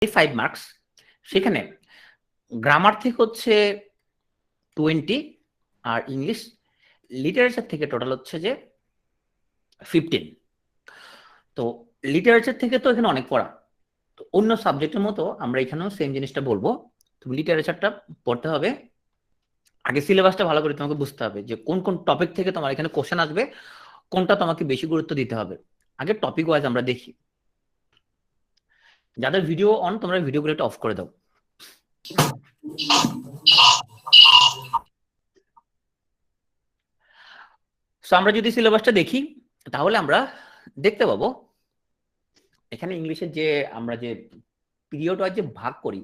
5 marks, সেখানে grammar থেকে হচ্ছে 20 আর ইংলিশ লিটারেচার থেকে টোটাল হচ্ছে যে 15। তো লিটারেচার থেকে তো এখানে অনেক পড়া, তো অন্য সাবজেক্টের মতো আমরা এখানেও সেম জিনিসটা বলবো। তুমি লিটারেচারটা পড়তে হবে, আগে সিলেবাসটা ভালো করে তোমাকে বুঝতে হবে যে কোন কোন টপিক থেকে তোমার এখানে কোশ্চেন আসবে, কোনটা তোমাকে বেশি গুরুত্ব দিতে হবে। আগে টপিক ওয়াইজ আমরা দেখি। যাদের ভিডিও অন, তোমরা ভিডিওগুলো একটু অফ করে দাও। সো আমরা যদি সিলেবাসটা দেখি তাহলে আমরা দেখতে পাবো এখানে ইংলিশের যে আমরা যে পিরিয়ড ওয়াইজ যে ভাগ করি,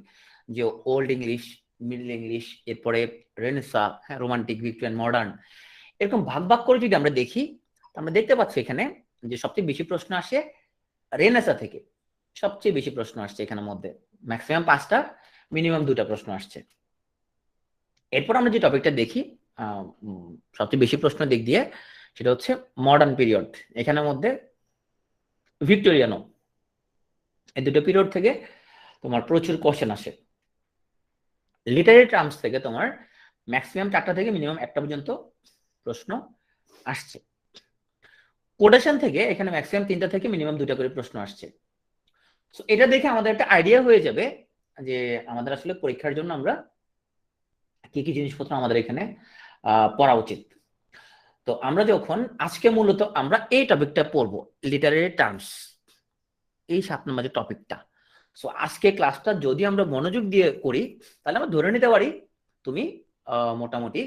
যে ওল্ড ইংলিশ, মিডল ইংলিশ, এরপরে রেনেসা, হ্যাঁ, রোমান্টিক, ভিক্টোরিয়ান, মডার্ন, এরকম ভাগ ভাগ করে যদি আমরা দেখি, আমরা দেখতে পাচ্ছি এখানে যে সবচেয়ে বেশি প্রশ্ন আসে রেনেসা থেকে। সবচেয়ে বেশি প্রশ্ন আসছে এখানের মধ্যে, ম্যাক্সিমাম 5টা, মিনিমাম 2টা প্রশ্ন আসছে। এরপর আমরা যে টপিকটা দেখি সবচেয়ে বেশি প্রশ্ন দিক দিয়ে, সেটা হচ্ছে মডার্ন পিরিয়ড। এখানের মধ্যে ভিক্টোরিয়ানো, এই দুটো পিরিয়ড থেকে তোমার প্রচুর কোশ্চেন আসে। লিটারি টার্মস থেকে তোমার ম্যাক্সিমাম 4টা থেকে মিনিমাম 1টা পর্যন্ত প্রশ্ন আসছে। কোটেশন থেকে এখানে ম্যাক্সিমাম 3টা থেকে মিনিমাম 2টা করে প্রশ্ন আসছে। সো এটা দেখে আমাদের একটা আইডিয়া হয়ে যাবে যে আমাদের আসলে পরীক্ষার জন্য আমরা কি কি জিনিসপত্র আমাদের এখানে পড়া উচিত। তো আমরা যখন আজকে মূলত আমরা এই টপিকটা পড়বো, লিটারেরি টার্মস, এই 7 নম্বর যে টপিকটা। সো আজকে ক্লাসটা যদি আমরা মনোযোগ দিয়ে করি, তাহলে আমরা ধরে নিতে পারি তুমি মোটামুটি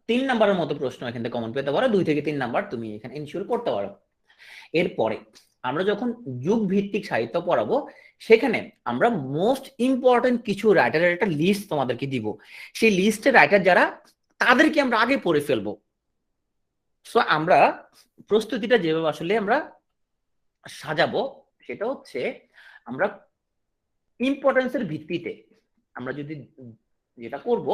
3 নাম্বারের মতো প্রশ্ন এখান থেকে কমন পেতে পারো, 2 থেকে 3 নাম্বার তুমি এখানে ইনশিওর করতে পারো। এরপরে আমরা যখন যুগ ভিত্তিক সাহিত্য পড়াবো, সেখানে আমরা মোস্ট ইম্পর্টেন্ট কিছু রাইটারের একটা লিস্ট তোমাদেরকে দিব। সেই লিস্টের রাইটার যারা, তাদেরকে আমরা আগে পড়ে ফেলবো। সো আমরা প্রস্তুতিটা যেভাবে আসলে আমরা সাজাবো, সেটা হচ্ছে আমরা ইম্পর্টেন্সের ভিত্তিতে আমরা যদি যেটা করব,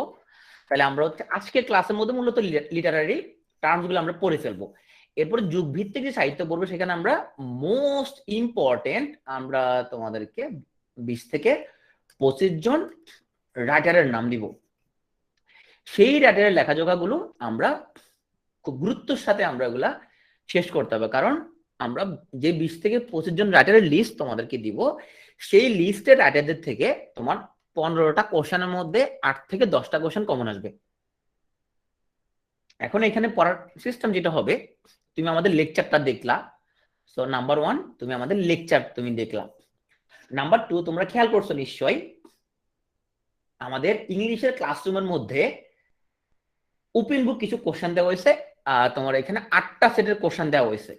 তাহলে আমরা হচ্ছে আজকে ক্লাসের মধ্যে মূলত লিটারারি টার্মস গুলো আমরা পড়ে ফেলবো। এরপরে যুগ ভিত্তিক যে সাহিত্য পড়বো, সেখানে আমরা মোস্ট ইম্পর্টেন্ট আমরা তোমাদেরকে 20 থেকে 25 জন রাইটারের নাম দিব। সেই রাইটারের লেখাজোখাগুলো আমরা খুব গুরুত্বের সাথে আমরা এগুলা শেষ করতে হবে, কারণ আমরা যে 20 থেকে 25 জন রাইটারের লিস্ট তোমাদেরকে দিব, সেই লিস্টের রাইটারদের থেকে তোমার 15টা কোশ্চেনের মধ্যে 8 থেকে 10টা কোশ্চেন কমন আসবে। এখন এখানে পড়ার সিস্টেম যেটা হবে, তুমি আমাদের লেকচারটা দেখলা। সো নাম্বার 1 তুমি আমাদের লেকচার তুমি দেখলা। নাম্বার 2 তোমরা খেয়াল করছো নিশ্চয়ই আমাদের ইংলিশের ক্লাসরুমের মধ্যে ওপেন বুক কিছু কোশ্চেন দেওয়া হয়েছে। তোমার এখানে 8টা সেটের কোশ্চেন দেওয়া হয়েছে।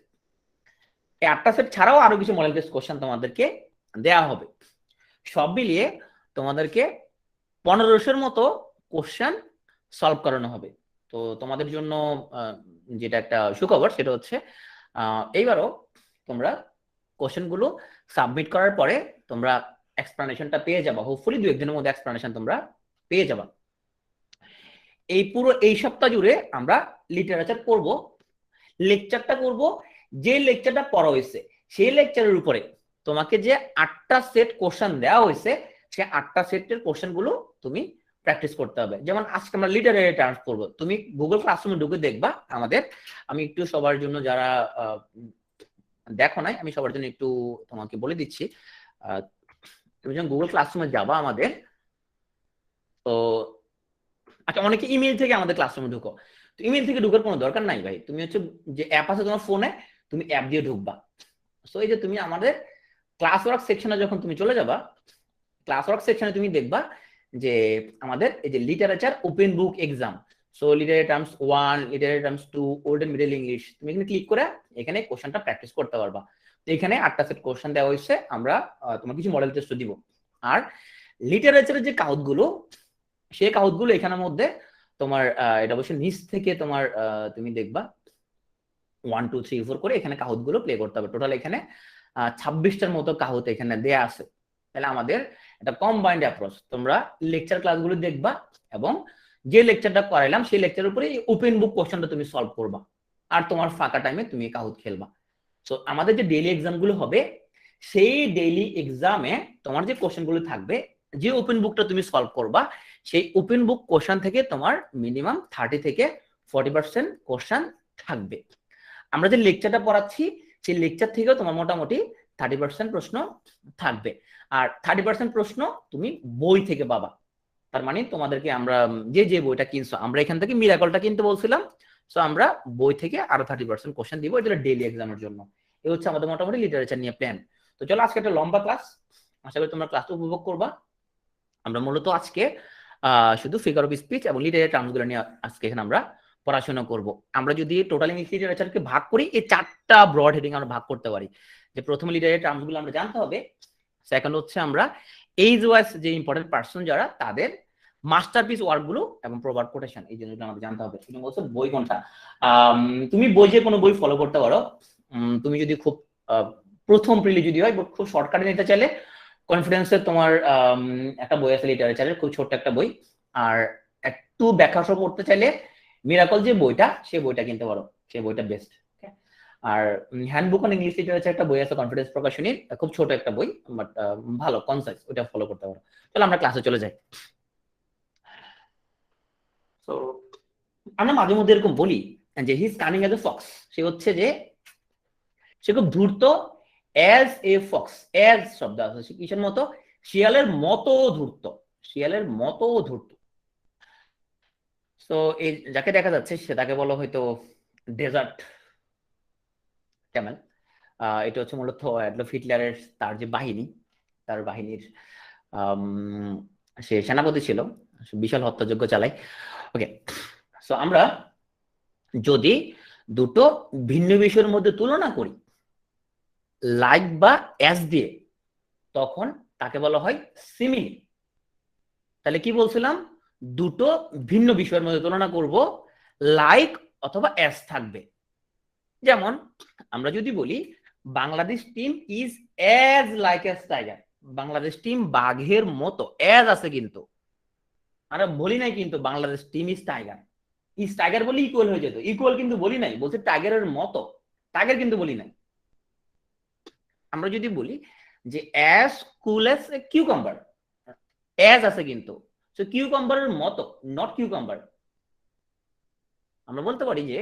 এই 8টা সেট ছাড়াও আরো কিছু মডেল টেস্ট কোশ্চেন তোমাদেরকে দেওয়া হবে। সব মিলিয়ে তোমাদেরকে 1500-এর মতো কোশ্চেন সলভ করানো হবে। তো তোমাদের জন্য যেটা একটা সুখবর, সেটা হচ্ছে এইবারও তোমরা কোশ্চেনগুলো সাবমিট করার পরে তোমরা এক্সপ্লানেশনটা পেয়ে যাবা। হোপফুলি 2-1 দিনের মধ্যে এক্সপ্লানেশন তোমরা পেয়ে যাবা। এই পুরো এই সপ্তাহ জুড়ে আমরা লিটারেচার পড়বো, লেকচারটা করব। যে লেকচারটা পড়া হয়েছে সেই লেকচারের উপরে তোমাকে যে 8টা সেট কোশ্চেন দেওয়া হয়েছে, সেই 8টা সেটের কোশ্চেন গুলো তুমি প্র্যাকটিস করতে হবে। যেমন আজকে আমরা লিটারেরি টার্মস পড়বো, তুমি গুগল ক্লাসরুমে ঢুকে দেখবা আমাদের, আমি একটু সবার জন্য যারা দেখো নাই, আমি সবার জন্য একটু তোমাকে বলে দিচ্ছি। তুমি যখন গুগল ক্লাসরুমে যাবা আমাদের, তো আচ্ছা, অনেকে ইমেল থেকে আমাদের ক্লাসরুমে ঢুকো। তো ইমেল থেকে ঢুকার কোনো দরকার নাই ভাই, তুমি হচ্ছে যে অ্যাপ আছে তোমার ফোনে, তুমি অ্যাপ দিয়ে ঢুকবা। সো এই যে তুমি আমাদের ক্লাস ওয়ার্ক সেকশনে যখন তুমি চলে যাবা, ক্লাস ওয়ার্ক সেকশনে তুমি দেখবা যে আমাদের এই যে literature open book exam. So literary terms 1, literary terms 2, old and middle English, তুমি এখানে ক্লিক করে এখানে কোশ্চেনটা প্র্যাকটিস করতে পারবা। তো এখানে 8টা সেট কোশ্চেন দেওয়া হয়েছে, আমরা তোমার কিছু মডেল টেস্ট দিব। আর লিটারেচারের যে কাউন্টগুলো, সেই কাউন্টগুলো এখানের মধ্যে তোমার এটা অবশ্যই নিচ থেকে তোমার তুমি দেখবা 1 2 3 4 করে এখানে কাহুতগুলো প্লে করতে হবে। টোটাল এখানে 26টার মতো কাহুত এখানে দেয়া আছে। তাহলে আমাদের একটা কম্বাইন্ড অ্যাপ্রোচ, তোমরা লেকচার ক্লাসগুলো দেখবা এবং যে লেকচারটা করাইলাম সেই লেকচারের উপরে ওপেন বুক কোশ্চেনটা তুমি সলভ করবা, আর তোমার ফাঁকা টাইমে তুমি কাহুত খেলবা। সো আমাদের যে ডেইলি এক্সামগুলো হবে, সেই ডেইলি এক্সামে তোমার যে কোশ্চেনগুলো থাকবে, যে ওপেন বুকটা তুমি সলভ করবা, সেই ওপেন বুক কোশ্চেন থেকে তোমার মিনিমাম 30 থেকে 40% কোশ্চেন থাকবে। আমরা যে লেকচারটা পড়াচ্ছি সেই লেকচার থেকেও তোমার মোটামুটি 30% প্রশ্ন থাকবে। আর 30% প্রশ্ন তুমি বই থেকে পাবা। তার মানে তোমাদেরকে আমরা যে বইটা কিনছো, আমরা এখান থেকে মিরাকলটা কিনতে বলছিলাম, সো আমরা বই থেকে আরো 30% কোশ্চেন দিব, এটা ডেইলি এক্সামের জন্য। এই হচ্ছে আমাদের মোটামুটি লিটারেচার নিয়ে প্ল্যান। তো চলো আজকে একটা লম্বা ক্লাস, আশা করি তোমরা ক্লাসটা উপভোগ করবা। আমরা মূলত আজকে শুধু ফিগার অফ স্পিচ এবং লিটারেচার টার্মসগুলো নিয়ে আজকে এখানে আমরা পড়াশোনা করব। আমরা যদি টোটাল ইংলিশ লিটারেচারকে ভাগ করি, এই 4টা ব্রড হেডিং আমরা ভাগ করতে পারি। যে প্রথম লিটারেচার টার্মসগুলো আমরা জানতে হবে, সেকেন্ড হচ্ছে আমরা এইজ ওয়াইজ যে ইম্পর্টেন্ট পার্সন যারা তাদের মাস্টারপিস ওয়ার্কগুলো এবং প্রভাব কোটেশন, এই জিনিসগুলো আমাদের জানতে হবে। তুমি বলছো বই কোনটা, তুমি বই যে কোনো বই ফলো করতে পারো। তুমি যদি খুব প্রথম প্রিলি যদি হয়, খুব শর্টকাটে নিতে চাইলে কনফিডেন্সের তোমার একটা বই আছে লিটারেচারের, খুব ছোট্ট একটা বই। আর একটু ব্যাখ্যা সহ পড়তে চাইলে মিরাকল যে বইটা, সেই বইটা কিনতে পারো, সেই বইটা বেস্ট। আর হ্যান্ডবুক অন ইংলিশ লিটারেচার একটা বই আছে কনফিডেন্স প্রকাশনীর, খুব ছোট একটা বই, বাট ভালো কনসাইজ, ওটা ফলো করতে পারো। তাহলে আমরা ক্লাসে চলে যাই। তো আমরা মাঝে মধ্যে এরকম বলি যে he is cunning as a fox, সে হচ্ছে যে সে খুব ধূর্ত, অ্যাজ এ ফক্স, অ্যাজ শব্দ আছে কিসের মতো, শিয়ালের মতো ধূর্ত, শিয়ালের মতো ধূর্ত। তো এই যাকে দেখা যাচ্ছে সেটাকে বলা হয়তো ডেজার্ট ক্যামেল। এটা হচ্ছে মূলত অ্যাডলফ হিটলারের তার যে বাহিনী, তার বাহিনীর সে সেনাপতি ছিল, বিশাল হত্যাযজ্ঞ চালায়। ওকে, সো আমরা যদি দুটো ভিন্ন বিষয়ের মধ্যে তুলনা করি লাইক বা অ্যাজ দিয়ে, তখন তাকে বলা হয় সিমিলি। তাহলে কি বলছিলাম, দুটো ভিন্ন বিষয়ের মধ্যে তুলনা করব, লাইক অথবা অ্যাজ থাকবে। যেমন আমরা যদি বলি Bangladesh team is as like as tiger, Bangladesh team বাঘের মতো, অ্যাজ আছে কিন্তু, আমরা বলি নাই কিন্তু Bangladesh team is tiger. Is tiger বলি ইকুয়াল হয়ে যেত, ইকুয়াল কিন্তু বলি নাই, বলছে টাইগারের মতো, টাইগার কিন্তু বলি নাই। আমরা যদি বলি যে as cool as a cucumber, as আছে কিন্তু, সো কিউকাম্বারের মতো, নট কিউকাম্বার। আমরা বলতে পারি যে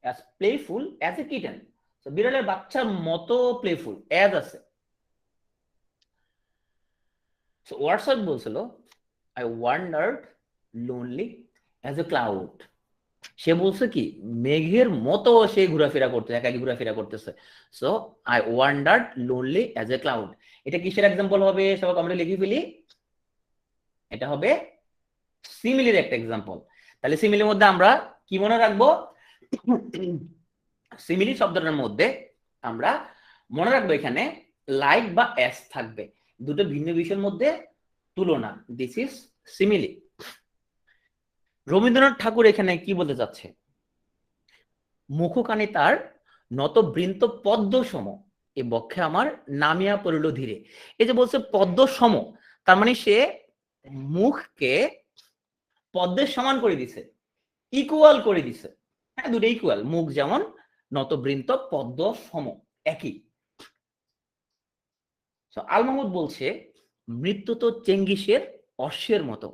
as playful as a kitten, so বিড়ালের বাচ্চার মতো প্লেফুল, অ্যাজ আছে। সো ওয়াটসঅ্যাপ বলছিল I wandered lonely as a cloud, সে বলছে কি মেঘের মতো সে ঘোরাফেরা করতে, একাকি ঘোরাফেরা করতেছে। So I wandered lonely as a cloud, এটা কিসের এক্সাম্পল হবে সবাই আমরা লিখে ফেলি, এটা হবে সিমিলির একটা এক্সাম্পল। তাহলে সিমিলির মধ্যে আমরা কি মনে রাখবো, সিমিলি শব্দটার মধ্যে আমরা মনে রাখবো এখানে লাইক বা অ্যাস থাকবে, দুটো ভিন্ন বিষয়ের মধ্যে তুলনা, দিস ইজ সিমিলি। রবীন্দ্রনাথ ঠাকুর এখানে কি বলতে চাচ্ছে, মুখখানি তার নত বৃন্ত পদ্ম সম, এ বক্ষে আমার নামিয়া পড়িল ধীরে। এই যে বলছে পদ্ম সম, তার মানে সে মুখকে পদ্মের সমান করে দিছে, ইকুয়াল করে দিছে। হ্যাঁ, দুটো ইকুয়াল, মুখ যেমন নতবৃন্ত পদ্ম সম, একই। আল মাহমুদ বলছে মৃত্যু তো চেঙ্গিসের অশ্বের মতো,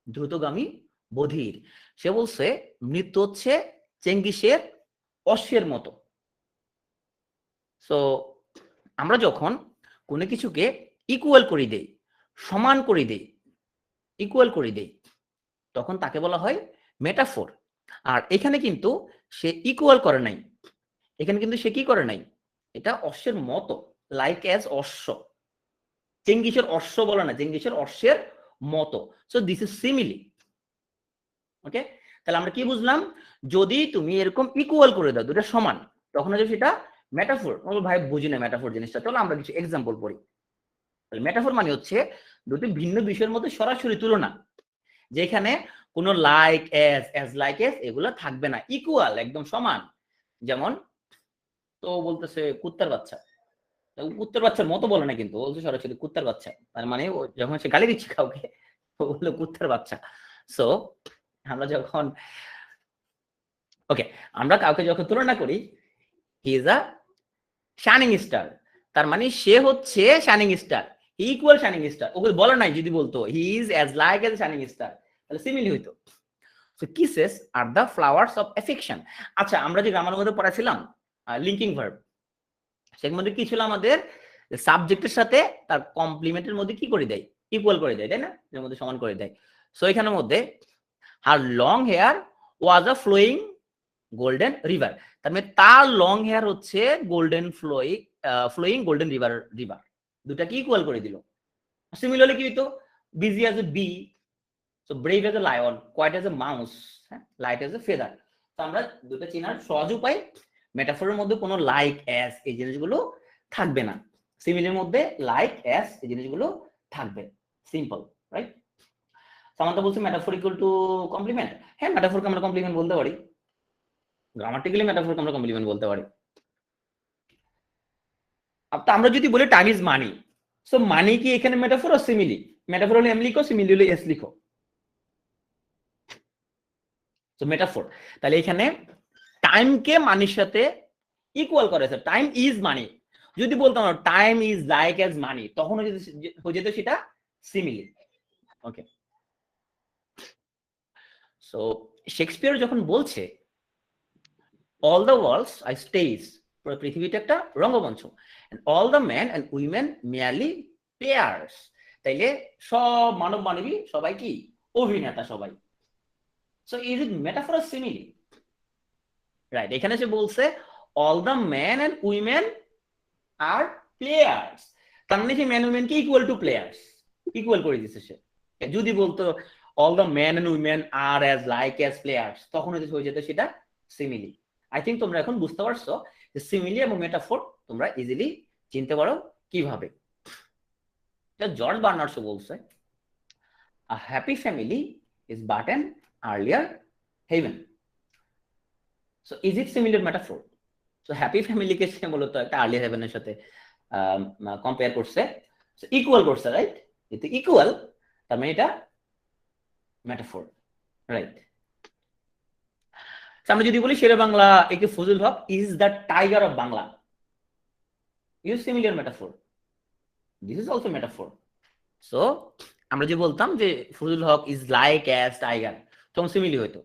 দ্রুতগামী বধির। সে বলছে মৃত্যু হচ্ছে চেঙ্গিসের অশ্বের মতো। সো আমরা যখন কোনো কিছুকে ইকুয়াল করে দেই, সমান করে দেই, ইকুয়াল করে দেই, তখন তাকে বলা হয় মেটাফোর। আর এখানে কিন্তু সে ইকুয়াল করে নাই, এখানে কিন্তু সে কি করে নাই, এটা অশ্বের মতো, লাইক অ্যাজ অশ্ব, চেঙ্গিসের অশ্ব বলে না, চেঙ্গিসের অশ্বের মতো। So this is simile. Okay, তাহলে আমরা কি বুঝলাম, যদি তুমি এরকম ইকুয়াল করে দাও, দুটো সমান, তখন হচ্ছে সেটা মেটাফোর। ভাই বুঝি না মেটাফোর জিনিসটা, চলো আমরা কিছু এক্সাম্পল পড়ি। মেটাফোর মানে হচ্ছে দুটি ভিন্ন বিষয়ের মধ্যে সরাসরি তুলনা, যেখানে কোনো like S, S like S এগুলো থাকবে না, ইকুয়াল একদম সমান। যেমন তো বলতেছে কুত্তার বাচ্চা, কুত্তার বাচ্চার মতো বলে না কিন্তু, বলছে সরাসরি কুত্তার বাচ্চা, তার মানে যখন সে গালি দিচ্ছে কাউকে বললো কুত্তার বাচ্চা। সো আমরা যখন আমরা কাউকে যখন তুলনা করি he is a shining star, তার মানে সে হচ্ছে shining star, equal shining star. Okay বলা নাই, যদি বলতো he is as like as shining star, তাহলে সিমিলি হইতো। So kisses are the flowers of affection. আচ্ছা, আমরা যে গ্রামারের মধ্যে পড়াছিলাম লিঙ্কিং ভার্ব, সের মধ্যে কি ছিল আমাদের, সাবজেক্টের সাথে তার কমপ্লিমেন্টের মধ্যে কি করে দেয়, ইকুয়াল করে দেয়, তাই না, এর মধ্যে সমান করে দেয়। সো এখানের মধ্যে her long hair was a flowing golden river, তার মানে তার লং হেয়ার হচ্ছে গোল্ডেন ফ্লোয়িং গোল্ডেন রিভার, দুটাকে ইকুয়াল করে দিল। সিমিলারলি কি হইতো, busy as a bee, so brave as a lion, quiet as a mouse, হ্যাঁ, লাইট অ্যাজ এ ফেদার। তো আমরা দুটো চেনার সহজ উপায়, মেটাফোরের মধ্যে কোনো লাইক অ্যাজ এই জিনিসগুলো থাকবে না, সিমিলের মধ্যে লাইক অ্যাজ এই জিনিসগুলো থাকবে, সিম্পল, রাইট। সামান্তা বলছে মেটাফোর ইকুয়াল টু কমপ্লিমেন্ট। হ্যাঁ, মেটাফোরকে আমরা কমপ্লিমেন্ট বলতে পারি, গ্রামাটিক্যালি মেটাফোরকে আমরা কমপ্লিমেন্ট বলতে পারি। তো আমরা যদি বলি টাইম ইজ মানি, সো মানি কি এখানে মেটাফোর আর সিমিলি? মেটাফোর হলে এম লিখো, সিমিলি হলে এস লিখো। সো মেটাফোর, তাহলে এখানে টাইমকে মানির সাথে ইকুয়াল করেছে, টাইম ইজ মানি। যদি বলতাম টাইম ইজ লাইক অ্যাজ মানি, তখন হয়ে যেত সেটা সিমিলি। ওকে, সো শেক্সপিয়ার যখন বলছে all the world's a stage, পুরো পৃথিবীটা একটা রঙ্গমঞ্চ, all the man and women merely players, তাইলে সব মানব মানবী সবাই কি অভিনেতা সবাই। So is it metaphor or simile? Right, এখানে সে বলছে all the man and women are players, তার মানে সে ম্যান উইমেন কে ইকুয়াল টু প্লেয়ার্স, ইকুয়াল করে দিচ্ছে সে। যদি বলতো all the man and women are as like as players, তখন হয়ে যেত সেটা সিমিলি। আই থিঙ্ক তোমরা এখন বুঝতে পারছো যে সিমিলি এবং মেটাফোর তোমরা ইজিলি চিনতে পারো কিভাবে। জর্জ বার্নার্ডশো বলছে a happy family is but an earlier heaven. So is it similar metaphor? So happy ফ্যামিলিকে সে মূলত একটা আর্লিয়ার হেভেনের সাথে কম্পেয়ার করছে, ইকুয়াল করছে, রাইট। যেহেতু ইকুয়াল তার মানে এটা মেটাফোর, রাইট। আমরা যদি বলি Shere Bangla A K Fazlul Huq is the tiger of Bangla, use similar metaphor, this is also metaphor. So আমরা যে বলতাম যে Fazlul Huq is like as tiger, তখন সিমিলি হইতো।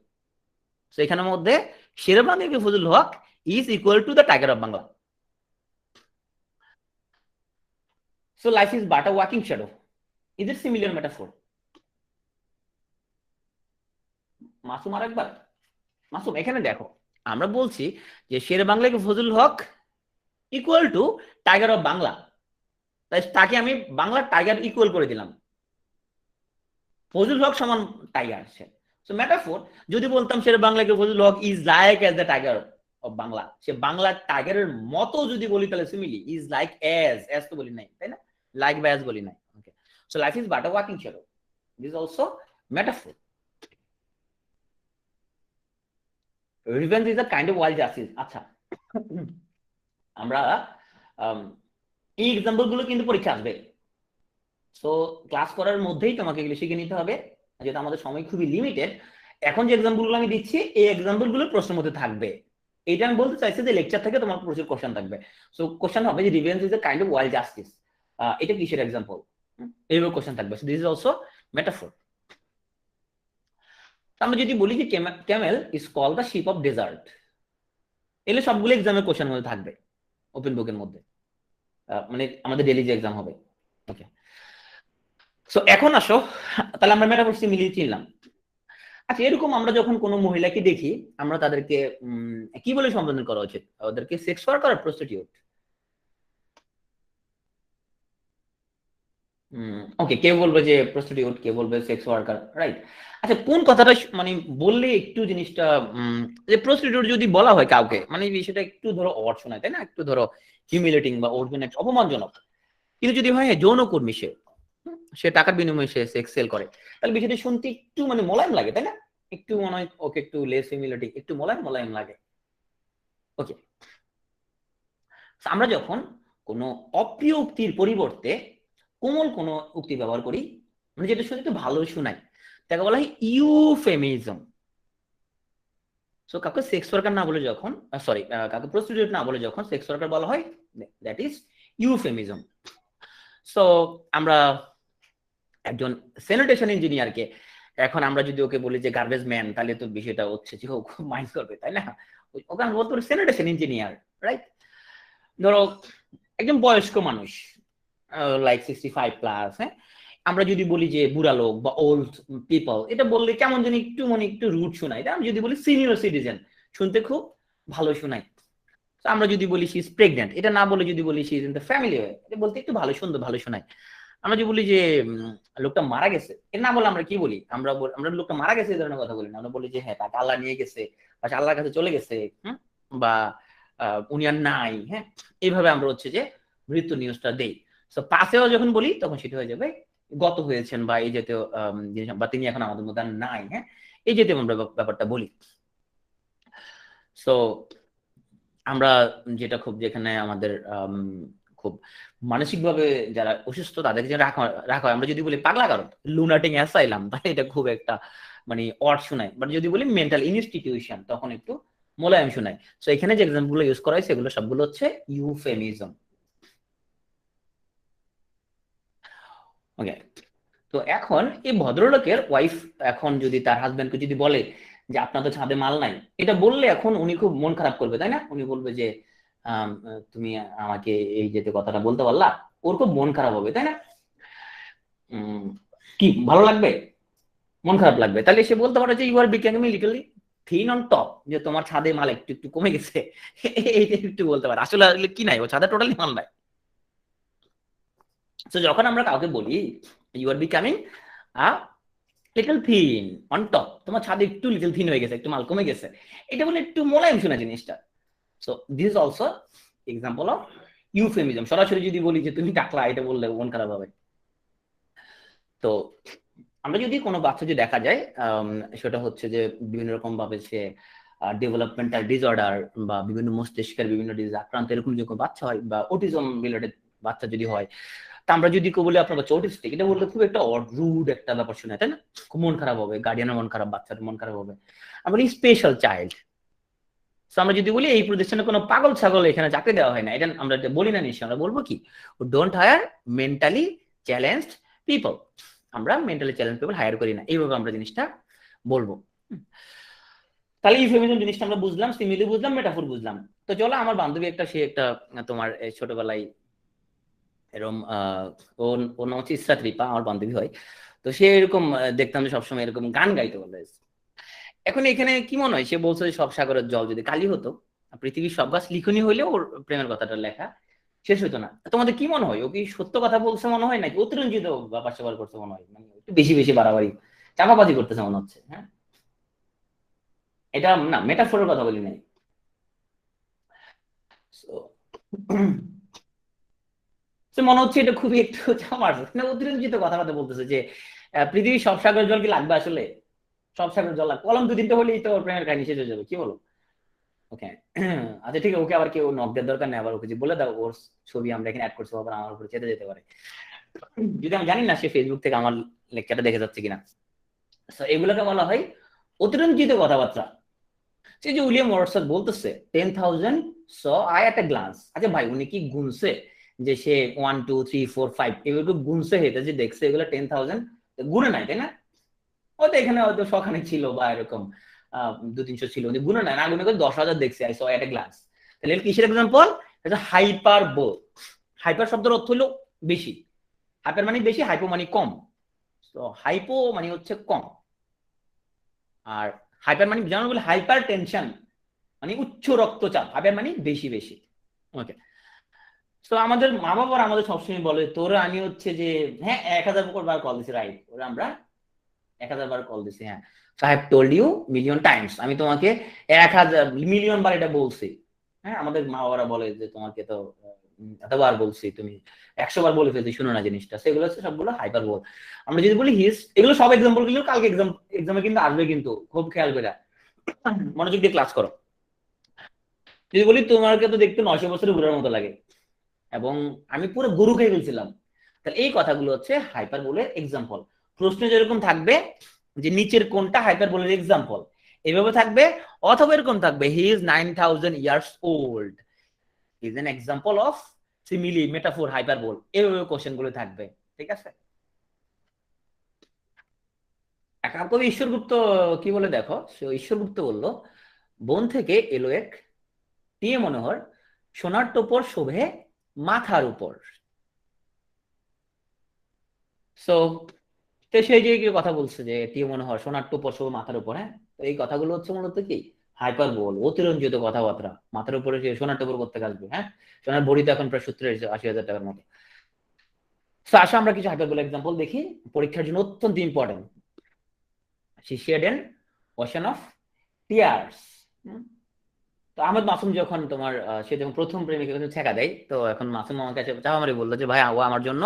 সো এখানের মধ্যে Shere Bangla A K Fazlul Huq is equal to the tiger of Bangla. So life is but a walking shadow, is it similar metaphor? Masum আর একবার, মাসুম এখানে দেখো আমরা বলছি যে শের বাংলাকে ফজলুল হক equal to tiger of Bangla, তাই তাকে আমি বাংলা টাইগার ইকুয়াল করে দিলাম, ফজলুল হক সমান টাইগার সে। সো মেটাফোর, যদি বলতাম শের বাংলাকে Fazlul Huq is like as the tiger of Bangla, সে বাংলা টাইগারের মতো যদি বলি তাহলে সিমিলি, ইজ লাইক অ্যাজ তো বলি নাই, তাই না, লাইক বা অ্যাজ বলি নাই। Okay, so life is but a walking shadow, this is also metaphor. Revenge is a kind of wild justice. আচ্ছা, আমরা এই এক্সাম্পল গুলো কিন্তু পরীক্ষা আসবে, সো ক্লাস করার মধ্যেই তোমাকে এগুলো শিখে নিতে হবে, যেহেতু আমাদের সময় খুবই লিমিটেড। এখন যে এক্সাম্পল গুলো আমি দিচ্ছি এই এক্সাম্পল গুলো প্রশ্নের মধ্যে থাকবে, এইটা আমি বলতে চাইছি যে লেকচার থেকে তোমার প্রচুর কোশ্চেন থাকবে। সো কোশ্চেন হবে যে revenge is a kind of wild justice, এটা কিসের এক্সাম্পল, এইভাবে কোশ্চেন থাকবে। So this is also metaphor. আমরা যদি বলি যে camel is call the ship of desert, এগুলো সবগুলো এক্সামের কোশ্চেন মধ্যে থাকবে, ওপেন বুকের মধ্যে, মানে আমাদের ডেইলি যে এক্সাম হবে। ওকে, সো এখন আসো, তাহলে আমরা মেটাফোর সিমিলি চিনলাম। আচ্ছা, এরকম আমরা যখন কোনো মহিলাকে দেখি আমরা তাদেরকে কি বলে সম্বোধন করা উচিত? ওদেরকে সেক্স ওয়ার্কার আর প্রস্টিটিউট? ওকে, কেউ বলবে যে প্রস্টিটিউট, কেউ বলবে সেক্স ওয়ার্কার, রাইট। আচ্ছা, কোন কথাটা মানে বললে একটু জিনিসটা যে প্রস্টিটিউট যদি বলা হয় কাউকে, মানে বিষয়টা একটু ধরো অড শোনায়, তাই না, একটু ধরো হিউমিলেটিং বা ওর জন্য অপমানজনক। কিন্তু যদি হয় যৌনকর্মী, সে টাকার বিনিময়ে সে সেক্স সেল করে, তাহলে বিষয়টা শুনতে একটু মানে মোলায়েম লাগে, তাই না, একটু মনে হয় ওকে একটু লেস হিউমিলেটিং, একটু মোলায়েম লাগে। ওকে, আমরা যখন কোনো অপ্রিয় উক্তির পরিবর্তে কোমল কোনো উক্তি ব্যবহার করি, মানে যেটা শুনে একটু ভালো শোনায়, তাকে বলা হয় ইউফেমিজম। সো কাউকে সেক্স ওয়ার্কার না বলে যখন, সরি, কাউকে প্রস্টিটিউট না বলে যখন সেক্স ওয়ার্কার বলা হয়, দ্যাট ইজ ইউফেমিজম। সো আমরা একজন স্যানিটেশন ইঞ্জিনিয়ারকে এখন আমরা যদি ওকে বলি যে গার্বেজ ম্যান, তাহলে তো বিষয়টা হচ্ছে যে ও খুব মাইন্ড করবে, তাই না? ওকে আমরা বলতে পারি স্যানিটেশন ইঞ্জিনিয়ার, রাইট? ধরো একজন বয়স্ক মানুষ, লাইক 65 প্লাস, হ্যাঁ, আমরা যদি বলি যে বুড়া লোক বা ওল্ড পিপল, এটা বললে কেমন জানি একটু মানে একটু রুড শোনায়। আমি যদি বলি সিনিয়র সিটিজেন, শুনতে খুব ভালো শোনায়। আমরা যদি বলি শি ইজ প্রেগনেন্ট, এটা না বলে যদি বলি she is in the family, এটা বলতে একটু ভালো সুন্দর ভালো শোনায়। আমরা যদি বলি যে লোকটা মারা গেছে, এটা না বলে আমরা কি বলি? আমরা লোকটা মারা গেছে এই ধরনের কথা বলি না, আমরা বলি যে হ্যাঁ তাকে আল্লাহ নিয়ে গেছে বা আল্লাহর কাছে চলে গেছে, বা উনি আর নাই, হ্যাঁ, এইভাবে আমরা হচ্ছে যে মৃত্যু নিউজটা দেই। তো পাশেও যখন বলি তখন সেটা হয়ে যাবে গত হয়েছেন বা এই জাতীয় জিনিস, বা তিনি এখন আমাদের মধ্যে নাই, হ্যাঁ, এই জাতীয় আমরা ব্যাপারটা বলি। সো আমরা যেটা খুব, যেখানে আমাদের খুব মানসিকভাবে যারা অসুস্থ তাদেরকে যে রাখা রাখা হয়, আমরা যদি বলি পাগলা কারণ লুনাটিং অ্যাসাইলাম, তাহলে এটা খুব একটা মানে অড শোনায়। বাট যদি বলি মেন্টাল ইনস্টিটিউশন, তখন একটু মোলায়েম শোনায়। সো এখানে যে এক্সাম্পল ইউজ করা হয় সেগুলো সবগুলো হচ্ছে ইউফেমিজম। ওকে, তো এখন এই ভদ্রলোকের ওয়াইফ এখন যদি তার হাজবেন্ডকে যদি বলে যে আপনার তো ছাদে মাল নাই, এটা বললে এখন উনি খুব মন খারাপ করবে, তাই না? উনি বলবে যে তুমি আমাকে এই যে কথাটা বলতে পারলা, ওর খুব মন খারাপ হবে, তাই না? কি ভালো লাগবে? মন খারাপ লাগবে। তাহলে সে বলতে পারে যে you are becoming little thin on top, যে তোমার ছাদে মাল একটু একটু কমে গেছে, এইটা একটু বলতে পারে। আসলে কি নাই, ও ছাদে টোটালি মাল নাই। তো যখন আমরা কাউকে বলি you are becoming a little thin on top, তোমার ছাদে একটু লিটল থিন হয়ে গেছে, একটু মাল কমে গেছে, এটা বলে একটু মোলায়েম শোনা জিনিসটা। So this is also example of euphemism. সরাসরি যদি বলি যে তুমি টাকলা, এটা বললে মন খারাপ হবে। তো আমরা যদি কোনো বাচ্চা যদি দেখা যায় সেটা হচ্ছে যে বিভিন্ন রকম ভাবে সে ডেভেলপমেন্টাল ডিসঅর্ডার বা বিভিন্ন মস্তিষ্কের বিভিন্ন ডিজিজ আক্রান্ত, এরকম যখন বাচ্চা হয় বা অটিজম রিলেটেড বাচ্চা যদি হয়, তা আমরা যদি কেউ বলি আপনার বাচ্চা অটিস্টিক, এটা বললে খুব একটা রুড একটা ব্যাপার শুনে, তাই না? খুব মন খারাপ হবে, গার্ডিয়ানের মন খারাপ, বাচ্চার মন খারাপ হবে। আমরা বলি স্পেশাল চাইল্ড। আমরা যদি বলি এই প্রতিষ্ঠানে কোনো পাগল ছাগল এখানে চাকরি দেওয়া হয় না, এটা আমরা বলি না নিশ্চয়, আমরা বলবো কি don't hire mentally challenged people, আমরা মেন্টালি চ্যালেঞ্জ পিপল হায়ার করি না, এইভাবে আমরা জিনিসটা বলবো। তাহলে ইউফেমিজম জিনিসটা আমরা বুঝলাম, সিমিলি বুঝলাম, মেটাফোর বুঝলাম। তো চলো, আমার বান্ধবী একটা, সে একটা তোমার ছোটবেলায় এরকম ওর নাম হচ্ছে ইসরাত রিপা, আমার বান্ধবী হয়। তো সে এরকম দেখতাম যে সবসময় এরকম গান গাইতে বলে। এখন এখানে কি মনে হয়, সে বলছে যে সব সাগরের জল যদি কালি হতো, পৃথিবীর সব গাছ লিখনি হইলেও ওর প্রেমের কথাটা লেখা শেষ হতো না। তোমাদের কি মনে হয়, ও কি সত্য কথা বলছে মনে হয়, নাকি অতিরঞ্জিত ব্যাপার স্যাপার করছে মনে হয়, মানে একটু বেশি বেশি বাড়াবাড়ি চাপাবাজি করতেছে মনে হচ্ছে? হ্যাঁ, এটা না মেটাফোরের কথা বলি নাই। মনে হচ্ছে এটা খুবই একটু আমার অতিরঞ্জিত কথাবার্তা বলতেছে যে পৃথিবীর সব সাগরের জল কি লাগবে আসলে? সব সাগরের জল লাগবে, কলম দু তিনটে হলেই তো ওর প্রেমের কাহিনী শেষ হয়ে যাবে, কি বলো? ওকে, আচ্ছা ঠিক আছে, ওকে আবার কেউ নক দেওয়ার দরকার নেই, আবার ওকে যে বলে দাও ওর ছবি আমরা এখানে অ্যাড করছি, আবার আমার উপরে চেতে যেতে পারে, যদি আমি জানি না সে ফেসবুক থেকে আমার লেকচারটা দেখে যাচ্ছে কিনা। এগুলোকে বলা হয় অতিরঞ্জিত কথাবার্তা। সে যে উইলিয়াম ওয়াটসন বলতেছে 10,000 saw I ate A glance, আচ্ছা ভাই উনি কি গুনছে যে সে 1 2 3 4 5 এগুলো গুনছে, হেঁটে যে দেখছে এগুলো 10,000 গুনে নাই, তাই না? হয়তো এখানে হয়তো শখানে ছিল বা এরকম 2-300 ছিল, গুনে নাই, না গুনে করে 10,000 দেখছে I saw at A glance. তাহলে কিসের এক্সাম্পল? এটা হাইপার বোল। হাইপার শব্দের অর্থ হলো বেশি, হাইপার মানে বেশি, হাইপো মানে কম। তো হাইপো মানে হচ্ছে কম, আর হাইপার মানে যেমন বলে হাইপার টেনশন মানে উচ্চ রক্তচাপ, হাইপার মানে বেশি বেশি। ওকে, তো আমাদের মা বাবারা আমাদের সবসময় বলে তোরা আমি হচ্ছে যে হ্যাঁ 1,000 বার কল দিছি, রাইট, ওরা আমরা 1,000 বার কল দিছি, হ্যাঁ, I have told you million times, আমি তোমাকে 1,000 মিলিয়ন বার এটা বলছি। হ্যাঁ, আমাদের মা বাবারা বলে যে তোমাকে তো এতবার বলছি, তুমি 100 বার বলে ফেলছি, শুনো না জিনিসটা। সেগুলো হচ্ছে সবগুলো হাইপার বোল। আমরা যদি বলি হিস, এগুলো সব এক্সাম্পল গুলো কালকে এক্সামে কিন্তু আসবে, কিন্তু খুব খেয়াল করে মনোযোগ দিয়ে ক্লাস করো। যদি বলি তোমাকে তো দেখতে 900 বছরের বুড়ার মতো লাগে এবং আমি পুরো গরু খেয়ে ফেলছিলাম, তাহলে এই কথাগুলো হচ্ছে হাইপার বোলের এক্সাম্পল। প্রশ্ন যেরকম থাকবে যে নিচের কোনটা হাইপার বোলের এক্সাম্পল, এভাবে থাকবে, অথবা এরকম থাকবে he is 9,000 years old, he is an example of simile, metaphor, hyperbole, এইভাবে কোশ্চেন গুলো থাকবে। ঠিক আছে, এখন কবি ঈশ্বরগুপ্ত কি বলে দেখো, সে ঈশ্বরগুপ্ত বলল, বন থেকে এলো এক টিয়ে মনোহর, সোনার টোপর শোভে মাথার উপর। সো তো সেই যে কথা বলছে যে টিয়ে মনোহর সোনার টোপর শোভে মাথার উপর, হ্যাঁ, তো এই কথাগুলো হচ্ছে মূলত কি হাইপার বোল, অতিরঞ্জিত কথাবার্তা। মাথার উপরে সে সোনার টোপর করতে আসবে, হ্যাঁ, সোনার ভরি তো এখন প্রায় 70-80 হাজার টাকার মতো। তো আসলে আমরা কিছু হাইপার বোল এক্সাম্পল দেখি, পরীক্ষার জন্য অত্যন্ত important. she shed an ocean of tears। তো আহমেদ মাসুম যখন তোমার সে যখন প্রথম প্রেমিকের কাছে ছেঁকা দেয়, তো এখন মাসুম আমার কাছে চাপামারি বললো যে ভাই ও আমার জন্য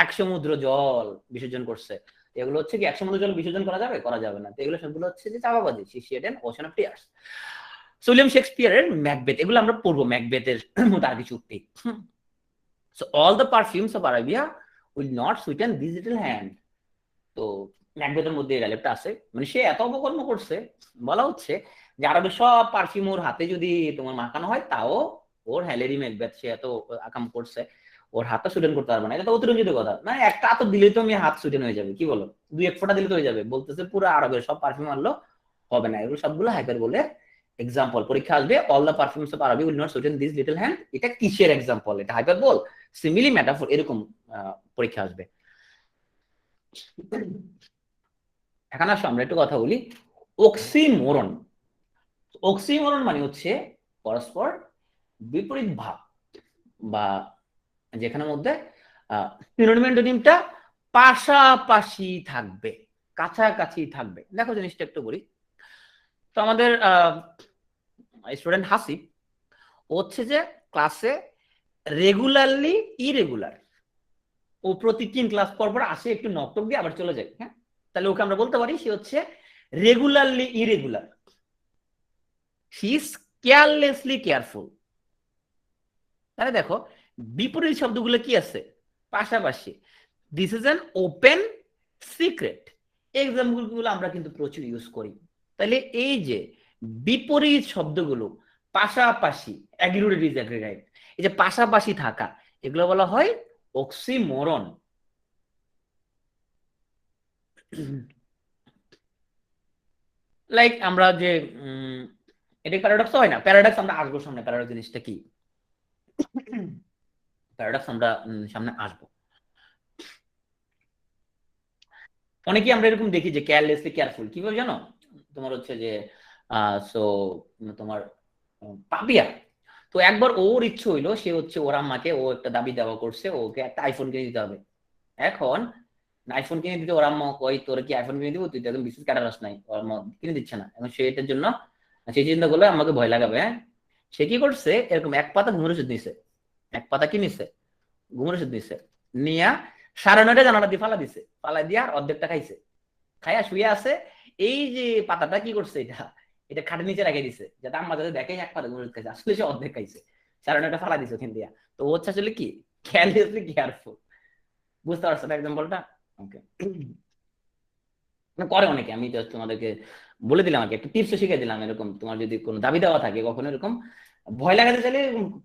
1 সমুদ্র জল বিসর্জন করছে। এগুলো হচ্ছে কি 1 সমুদ্র জল বিসর্জন করা যাবে? করা যাবে না। তো এগুলো সবগুলো হচ্ছে যে চাপাবাজি। she shed an ocean of tears। William শেক্সপিয়ারের ম্যাকবেথ, এগুলো আমরা পড়বো ম্যাকবেথের তার কিছু উক্তি। So all the perfumes of Arabia will not sweeten this little hand. তো ম্যাকবেথের মধ্যে এই ডায়লগটা আছে, মানে সে এত অপকর্ম করছে, বলা হচ্ছে যে আরবের সব পারফিউম ওর হাতে যদি তোমার মাখানো হয়, তাও ওর হ্যালেরি ম্যাকবেথ সে এত আকাম করছে, ওর হাতটা সুটেন করতে পারবে না। এটা তো অতিরঞ্জিত কথা, মানে একটা আতর দিলেই তো আমি হাত সুটেন হয়ে যাবে, কি বলো? 2-1 ফোঁটা দিলে তো হয়ে যাবে, বলতেছে পুরো আরবের সব পারফিউম আনলো হবে না। এগুলো সবগুলো হাইপার বলে এক্সাম্পল। পরীক্ষা আসবে all the perfumes of Arabia will not sweeten this little hand, এটা কিসের এক্সাম্পল? এটা হাইপার বল, সিমিলি, মেটাফোর, এরকম পরীক্ষা আসবে। এখন আসো আমরা একটু কথা বলি অক্সিমোরন। অক্সিমোরন মানে হচ্ছে পরস্পর বিপরীত ভাব, বা যেখানের মধ্যে সিনোনিম অ্যান্টোনিমটা পাশাপাশি থাকবে, কাছাকাছি থাকবে। দেখো জিনিসটা একটু বলি। তো আমাদের স্টুডেন্ট হাসিব হচ্ছে যে ক্লাসে রেগুলারলি ইরেগুলার, ও প্রতি 3 ক্লাস পর পর আসে, একটু নকটক দিয়ে আবার চলে যায়, হ্যাঁ, তাহলে ওকে আমরা বলতে পারি সে হচ্ছে regularly irregular. He is carelessly careful. তাহলে দেখো বিপরীত শব্দগুলো কি আছে? পাশাপাশি। This is an open secret. Example গুলো আমরা কিন্তু প্রচুর ইউজ করি। তাহলে এই যে বিপরীত শব্দগুলো পাশাপাশি, অ্যাগ্রিগেট ডিসঅ্যাগ্রিগেট, এই যে পাশাপাশি থাকা, এগুলো বলা হয় অক্সিমোরন। লাইক আমরা যে এটা প্যারাডক্স হয় না? প্যারাডক্স আমরা আসবো সামনে, প্যারাডক্স জিনিসটা কি, প্যারাডক্স আমরা সামনে আসবো। অনেকেই আমরা এরকম দেখি যে কেয়ারলেসলি কেয়ারফুল, কিভাবে জানো? তোমার হচ্ছে যে সো তোমার পাপিয়া, তো একবার ওর ইচ্ছে হইলো, সে হচ্ছে ওর আম্মাকে, ও একটা দাবি দেওয়া করছে, ওকে একটা আইফোন কিনে দিতে হবে। এখন আইফোন কিনে দিতে ওর আম্মা কই তোর কি আইফোন কিনে দিব, তুই তো একদম বিশেষ ক্যাটারাস নাই, ওর আম্মা কিনে দিচ্ছে না। এখন সে এটার জন্য সে চিন্তা করলো আমাকে ভয় লাগাবে, হ্যাঁ, সে কি করছে, এরকম এক পাতা ঘুমের ওষুধ নিছে, এক পাতা কি নিছে, ঘুমের ওষুধ নিছে, নিয়া 9:30 জানালা দিয়ে ফালা দিছে, ফালা দিয়ে আর অর্ধেকটা খাইছে, খাইয়া শুয়ে আছে। এই যে পাতাটা কি করছে, এটা এটা খাটের নিচে রেখে দিছে, যাতে আম্মা যাতে দেখে এক পাতা ঘুমের ওষুধ খাইছে, আসলে সে অর্ধেক খাইছে, 9:30 ফালা দিছে ওখান দিয়া। তো ও হচ্ছে আসলে কি কেয়ারলেসলি কেয়ারফুল। বুঝতে পারছো না এক্সাম্পলটা? ওকে, করে অনেকে, আমি জাস্ট তোমাদেরকে বলে দিলাম আর কি, একটা টিপস শিখে দিলাম। এরকম তোমার যদি কোনো দাবি দেওয়া থাকে, কখনো এরকম ভয় লাগাতে চাইলে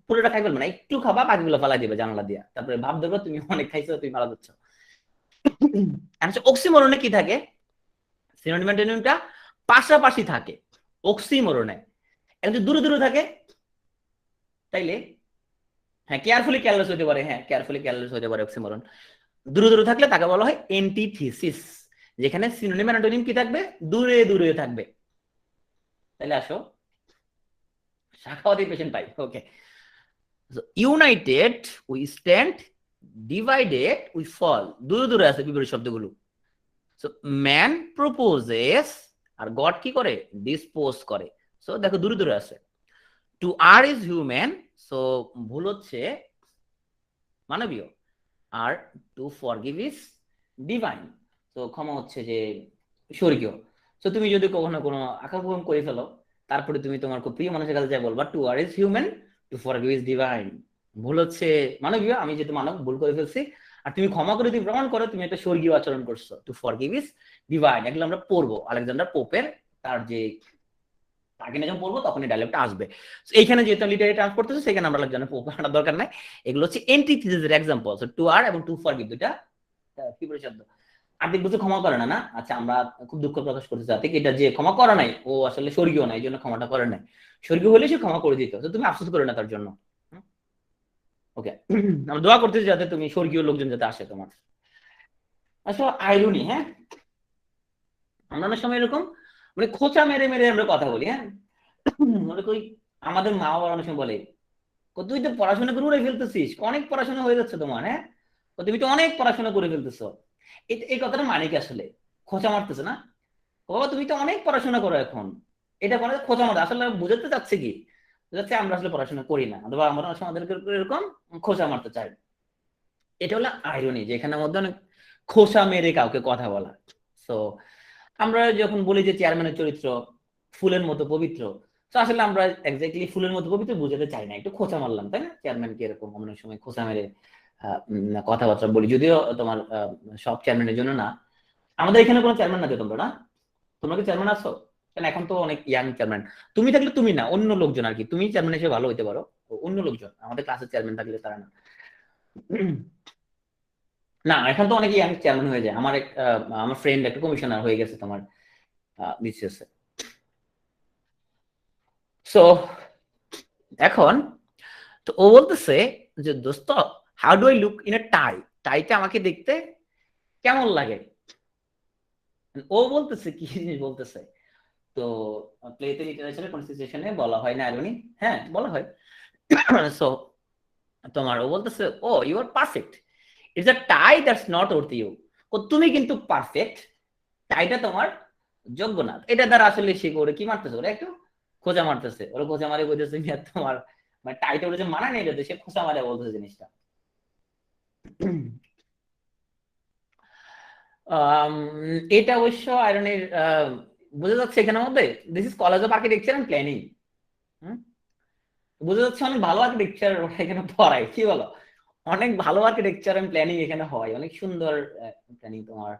পুরোটা খাই ফেলবে না, একটু খাবা, বাকিগুলো ফালা দিবে জানালা দিয়া, তারপরে ভাব দেবো তুমি অনেক খাইছো, তুমি মারা যাচ্ছ। অক্সিমোরনে কি থাকে? সিনোনিম অ্যান্টোনিমটা পাশাপাশি থাকে অক্সিমোরনে। এখন যদি দূরে দূরে থাকে, তাইলে হ্যাঁ কেয়ারফুলি কেয়ারলেস হতে পারে, হ্যাঁ কেয়ারফুলি কেয়ারলেস হতে পারে অক্সিমোরন। দূরে দূরে থাকলে তাকে বলা হয় এন্টিথিসিস, যেখানে সিনোনিম অ্যান্টোনিম কি থাকবে? দূরে দূরে থাকবে। তাহলে আসো শাখাওয়াতি পেশেন্ট পাই। Okay, united we stand, divided we fall, দূরে দূরে আছে বিপরীত শব্দগুলো। সো ম্যান প্রপোজেস, আর গড কি করে? ডিসপোজ করে। সো দেখো দূরে দূরে আছে। To err is human, so ভুল হচ্ছে মানবীয়। আর টু ফরগিভ ইজ ডিভাইন, তো ক্ষমা হচ্ছে যে স্বর্গীয়। তো তুমি যদি কখনো কোনো আকাম করে ফেলো, তারপরে তুমি তোমার খুব প্রিয় মানুষের কাছে যাই বলবা to err is human, to forgive is divine. ভুল হচ্ছে মানবীয়, আমি যেহেতু মানব ভুল করে ফেলছি, আর তুমি ক্ষমা করে তুমি প্রমাণ করো তুমি একটা স্বর্গীয় আচরণ করছো, টু ফরগিভ ইজ ডিভাইন। এগুলো আমরা পড়বো আলেকজান্ডার পোপের তার যে তাকে নিয়ে যখন পড়বো তখনই ডায়লগটা আসবে। এইখানে যেহেতু লিটারি ট্রান্স করতেছে সেখানে আমরা জন্য পড়ার দরকার নাই। এগুলো হচ্ছে এন্টিথিসিসের এক্সাম্পল। টু আর এবং টু ফর দুটা কি বলে শব্দ। আর্থিক বুঝে ক্ষমা করে না, না আচ্ছা আমরা খুব দুঃখ প্রকাশ করতে চাই এটা যে ক্ষমা করা নাই ও আসলে স্বর্গীয় নাই, এই জন্য ক্ষমাটা করে নাই। স্বর্গীয় হলে সে ক্ষমা করে দিত, তো তুমি আফসোস করো না তার জন্য। ওকে, আমরা দোয়া করতেছি যাতে তুমি স্বর্গীয় লোকজন যাতে আসে তোমার। আসলে আইরনি, হ্যাঁ আমরা অনেক সময় এরকম মানে খোঁচা মেরে মেরে আমরা কথা বলি, হ্যাঁ মনে করি আমাদের মা বাবা অনেক সময় বলে তুই তো পড়াশোনা করে উড়ে ফেলতেছিস, অনেক পড়াশোনা হয়ে যাচ্ছে তোমার, হ্যাঁ তুমি তো অনেক পড়াশোনা করে ফেলতেছো। এই কথাটা মানে কি আসলে খোঁচা মারতেছে না, বাবা তুমি তো অনেক পড়াশোনা করো এখন, এটা মানে খোঁচা মারতে আসলে বুঝাতে চাচ্ছে কি, বুঝাচ্ছে আমরা আসলে পড়াশোনা করি না, অথবা আমরা অনেক সময় আমাদেরকে এরকম খোঁচা মারতে চাই। এটা হলো আইরনি, যেখানে মধ্যে অনেক খোঁচা মেরে কাউকে কথা বলা। তো আমরা যখন বলি যে চেয়ারম্যানের চরিত্র ফুলের মতো পবিত্র, তো আসলে আমরা এক্স্যাক্টলি ফুলের মতো পবিত্র বুঝাতে চাই না, একটু খোঁচা মারলাম তাই না, চেয়ারম্যানকে এরকম অনেক সময় খোঁচা মেরে কথাবার্তা বলি, যদিও তোমার সব চেয়ারম্যানের জন্য না। আমাদের এখানে কোনো চেয়ারম্যান না, তোমরা না, তোমরা কি চেয়ারম্যান আছো? কারণ এখন তো অনেক ইয়াং চেয়ারম্যান, তুমি থাকলে তুমি না অন্য লোকজন আর কি, তুমি চেয়ারম্যান হিসেবে ভালো হইতে পারো, অন্য লোকজন আমাদের ক্লাসের চেয়ারম্যান থাকলে তারা না। না এখন তো অনেক ইয়াং চেয়ারম্যান হয়ে যায়, আমার এক আমার ফ্রেন্ড একটা কমিশনার হয়ে গেছে তোমার বিসিএস। সো এখন তো ও বলতেছে যে দোস্ত how do I look in a tie, টাইটা আমাকে দেখতে কেমন লাগে। ও বলতেছে কি জিনিস বলতেছে, তো প্লেতে লিটারেচারে কনসিস্টেশনে বলা হয় না আইরনি, হ্যাঁ বলা হয়। সো তোমার ও বলতেছে oh you are perfect, it's a tie that's not worth you, ও তুমি কিন্তু পারফেক্ট, টাইটা তোমার যোগ্য না। এটা দ্বারা আসলে সে করে কি মারতেছে, ওরা একটু খোঁজা মারতেছে, ওরা খোঁজা মারে বলতেছে তোমার মানে টাইটা ওরা যে মানা নেই, এটা সে খোঁজা মারে বলতেছে জিনিসটা। আম, এটা অবশ্য আয়রনের বোঝা যাচ্ছে এখানের মধ্যে this is college of architecture and planning, বোঝা যাচ্ছে অনেক ভালো আর্কিটেকচার এখানে পড়ায়, কি বলো, অনেক ভালো আর্কিটেকচার এন্ড প্ল্যানিং এখানে হয়, অনেক সুন্দর প্ল্যানিং। তোমার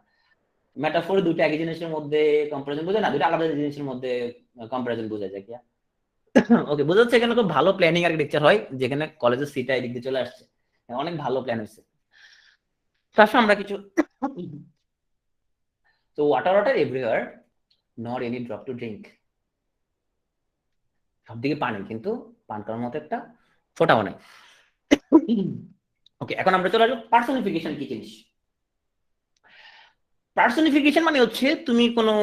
মেটাফোর দুটো একই জিনিসের মধ্যে কম্পারিজন বোঝা না, দুটো আলাদা জিনিসের মধ্যে কম্পারিজন বোঝা যায় কি। ওকে, বোঝা যাচ্ছে এখানে খুব ভালো প্ল্যানিং আর্কিটেকচার হয়, যেখানে কলেজের সিটা এদিক দিয়ে চলে আসছে, অনেক ভালো প্ল্যান হয়েছে। তারপর আমরা কিছু তো water water everywhere, not any drop to drink, সবদিকে পানি কিন্তু পান করার মতো একটা ফোঁটাও নাই। ওকে, এখন আমরা চলে আসবো পার্সোনিফিকেশন কি জিনিস। পার্সোনিফিকেশন মানে হচ্ছে তুমি কোনো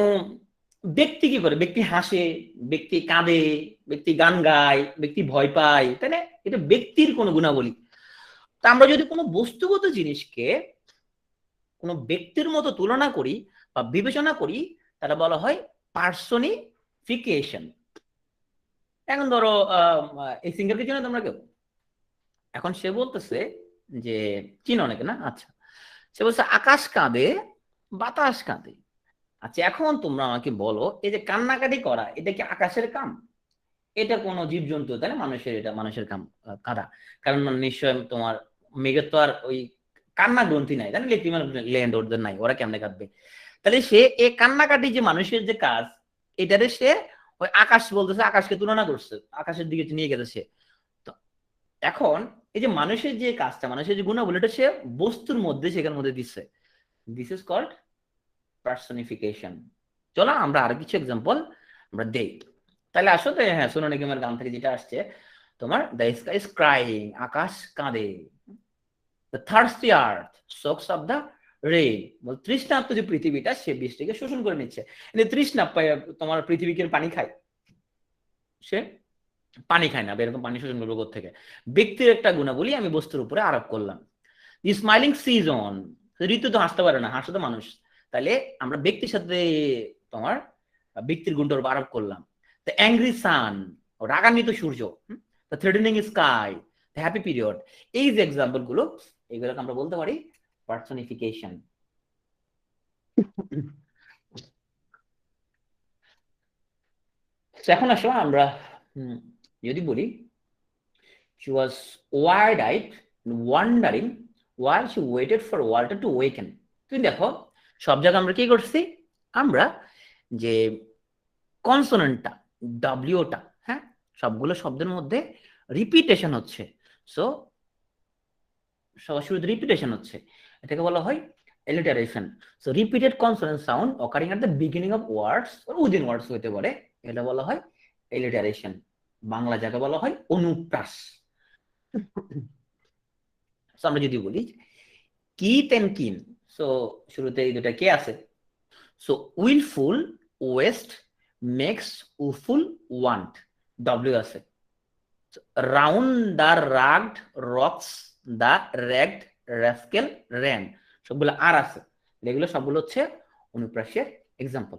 ব্যক্তি কি করে, ব্যক্তি হাসে, ব্যক্তি কাঁদে, ব্যক্তি গান গায়, ব্যক্তি ভয় পায়, তাই না, এটা ব্যক্তির কোনো গুণাবলী। তা আমরা যদি কোনো বস্তুগত জিনিসকে কোনো ব্যক্তির মতো তুলনা করি বা বিবেচনা করি, তারা বলা হয় পার্সোনিফিকেশন। এখন ধরো এই সিঙ্গারকে চিনো তোমরা কেউ? এখন সে বলতেছে যে চিনো অনেকে না, আচ্ছা সে বলছে আকাশ কাঁদে বাতাস কাঁদে। আচ্ছা এখন তোমরা আমাকে বলো এই যে কান্নাকাটি করা এটা কি আকাশের কাম? এটা কোনো জীবজন্তু তাই না, মানুষের, এটা মানুষের কাম কাঁদা, কারণ নিশ্চয় তোমার মেঘের তো আর ওই কান্না গ্রন্থি নাই তাই না, লেক্রিমাল ল্যান্ড ওদের নাই, ওরা কেমনে কাঁদবে? তাহলে সে এই কান্নাকাটি যে মানুষের যে কাজ, এটারে সে ওই আকাশ বলতেছে, আকাশকে তুলনা করছে, আকাশের দিকে নিয়ে গেছে সে। তো এখন এই যে মানুষের যে কাজটা, মানুষের যে গুণাবলী, এটা সে বস্তুর মধ্যে সেখানের মধ্যে দিচ্ছে, দিস ইজ কল্ড পার্সনিফিকেশন। চলো আমরা আরো কিছু এক্সাম্পল আমরা দেই। তাহলে আসলে হ্যাঁ সোনু নিগমের গান থেকে যেটা আসছে তোমার দ্য স্কাই ইজ ক্রাইং, আকাশ কাঁদে, the thirsty earth soaks of the rain, তৃষ্ণার্ত যে পৃথিবীটা সে বৃষ্টিকে শোষণ করে নিচ্ছে। তৃষ্ণা তোমার পৃথিবীকে পানি খায়, সে পানি খায় না, এরকম পানি শোষণ করবো থেকে। ব্যক্তির একটা গুণাবলী আমি বস্তুর উপরে আরোপ করলাম। স্মাইলিং সিজন, ঋতু তো হাসতে পারে না, হাসে তো মানুষ, তাহলে আমরা ব্যক্তির সাথে তোমার ব্যক্তির গুণটার উপর আরোপ করলাম। দ্য অ্যাংরি সান, রাগান্বিত সূর্য, the threatening sky, the happy period, এই যে এক্সাম্পল গুলো, এগুলোকে আমরা বলতে পারি পার্সনিফিকেশন। এখন আসো আমরা যদি বলি she was wide-eyed wondering while she waited for Walter to awaken। তুমি দেখো সব জায়গায় আমরা কি করছি, আমরা যে কনসোনেন্টটা ডব্লিউটা, হ্যাঁ, সবগুলো শব্দের মধ্যে রিপিটেশন হচ্ছে। সো সবার শুরুতে রিপিটেশন হচ্ছে, এটাকে বলা হয় alliteration. So repeated consonant sound occurring at the beginning of words or within words হতে পারে, এটা বলা হয় এলিটারেশন। বাংলা যাকে বলা হয় অনুপ্রাস। সো আমরা যদি বলি কিথ এন্ড কিন, সো শুরুতে এই দুটা কে আছে। So willful waste makes woeful want, W আছে। Round the rugged rocks the ragged rascal ran, সবগুলো আর আছে, এগুলো সবগুলো হচ্ছে অনুপ্রাসের এক্সাম্পল।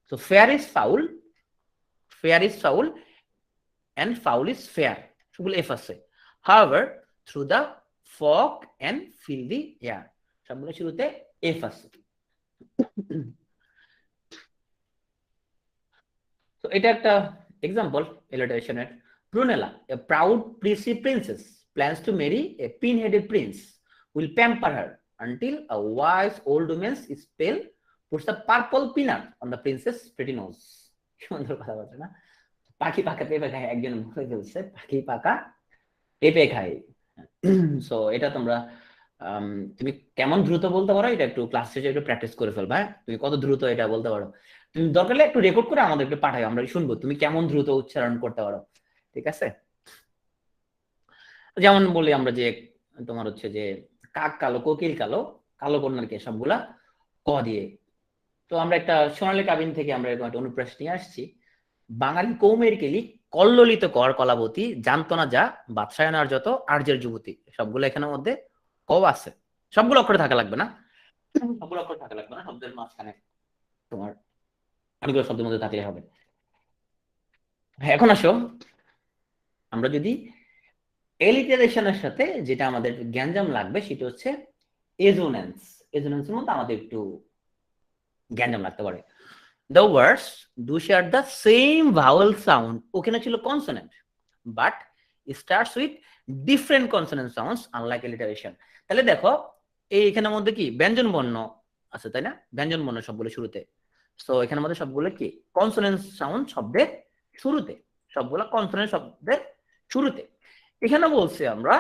তো fair is foul, fair is foul and foul is fair, সবগুলো এফ আছে। however through the fog and fill the air, সবগুলো শুরুতে এফ আছে। তো এটা একটা example এলিটারেশনের। Prunella, a proud prissy princess, plans to marry a pin-headed prince, will pamper her until a wise old woman's spell puts a purple peanut on the princess' pretty nose. সুন্দর কথা বলছে না? পাখি পাকা পেঁপে খায়, একজন বলে ফেলছে পাখি পাকা পেঁপে খায়। সো এটা তোমরা তুমি কেমন দ্রুত বলতে পারো এটা একটু ক্লাস শেষে একটু প্র্যাকটিস করে ফেলবা, হ্যাঁ, তুমি কত দ্রুত এটা বলতে পারো। তুমি দরকার হলে একটু রেকর্ড করে আমাদের একটু পাঠাও, আমরা শুনবো তুমি কেমন দ্রুত উচ্চারণ করতে পারো, ঠিক আছে? যেমন বলি আমরা যে তোমার হচ্ছে যে কাক কালো কোকিল কালো, কালো কন্যার কে, সবগুলা ক দিয়ে। তো আমরা একটা সোনালী কাবিন থেকে আমরা এরকম একটা অনুপ্রাস নিয়ে আসছি। বাঙালি কৌমের কেলি কল্লোলিত কর কলাবতী, জানতো না যা বাদশায়নার যত আর্যের যুবতী, সবগুলো এখানের মধ্যে ক আছে। সবগুলো অক্ষরে থাকা লাগবে না, সবগুলো অক্ষরে থাকা লাগবে না, শব্দের মাঝখানে তোমার অনেকগুলো শব্দের মধ্যে থাকলে হবে। এখন আসো আমরা যদি এলিটারেশনের সাথে যেটা আমাদের গ্যাঞ্জাম লাগবে সেটা হচ্ছে এজোনেন্স। এজোনেন্সের মধ্যে আমাদের একটু গ্যাঞ্জাম লাগতে পারে। The words do share the same vowel sound, ওখানে ছিল consonant, but starts with different consonant sounds unlike alliteration। তাহলে দেখো এই এখানের মধ্যে কি ব্যঞ্জন বর্ণ আছে, তাই না? ব্যঞ্জন বর্ণ সবগুলো শুরুতে। সো এখানের মধ্যে সবগুলো কি কনসোনেন্ট সাউন্ড শব্দের শুরুতে, সবগুলো কনসোনেন্ট শব্দের শুরুতে। এখানে বলছি আমরা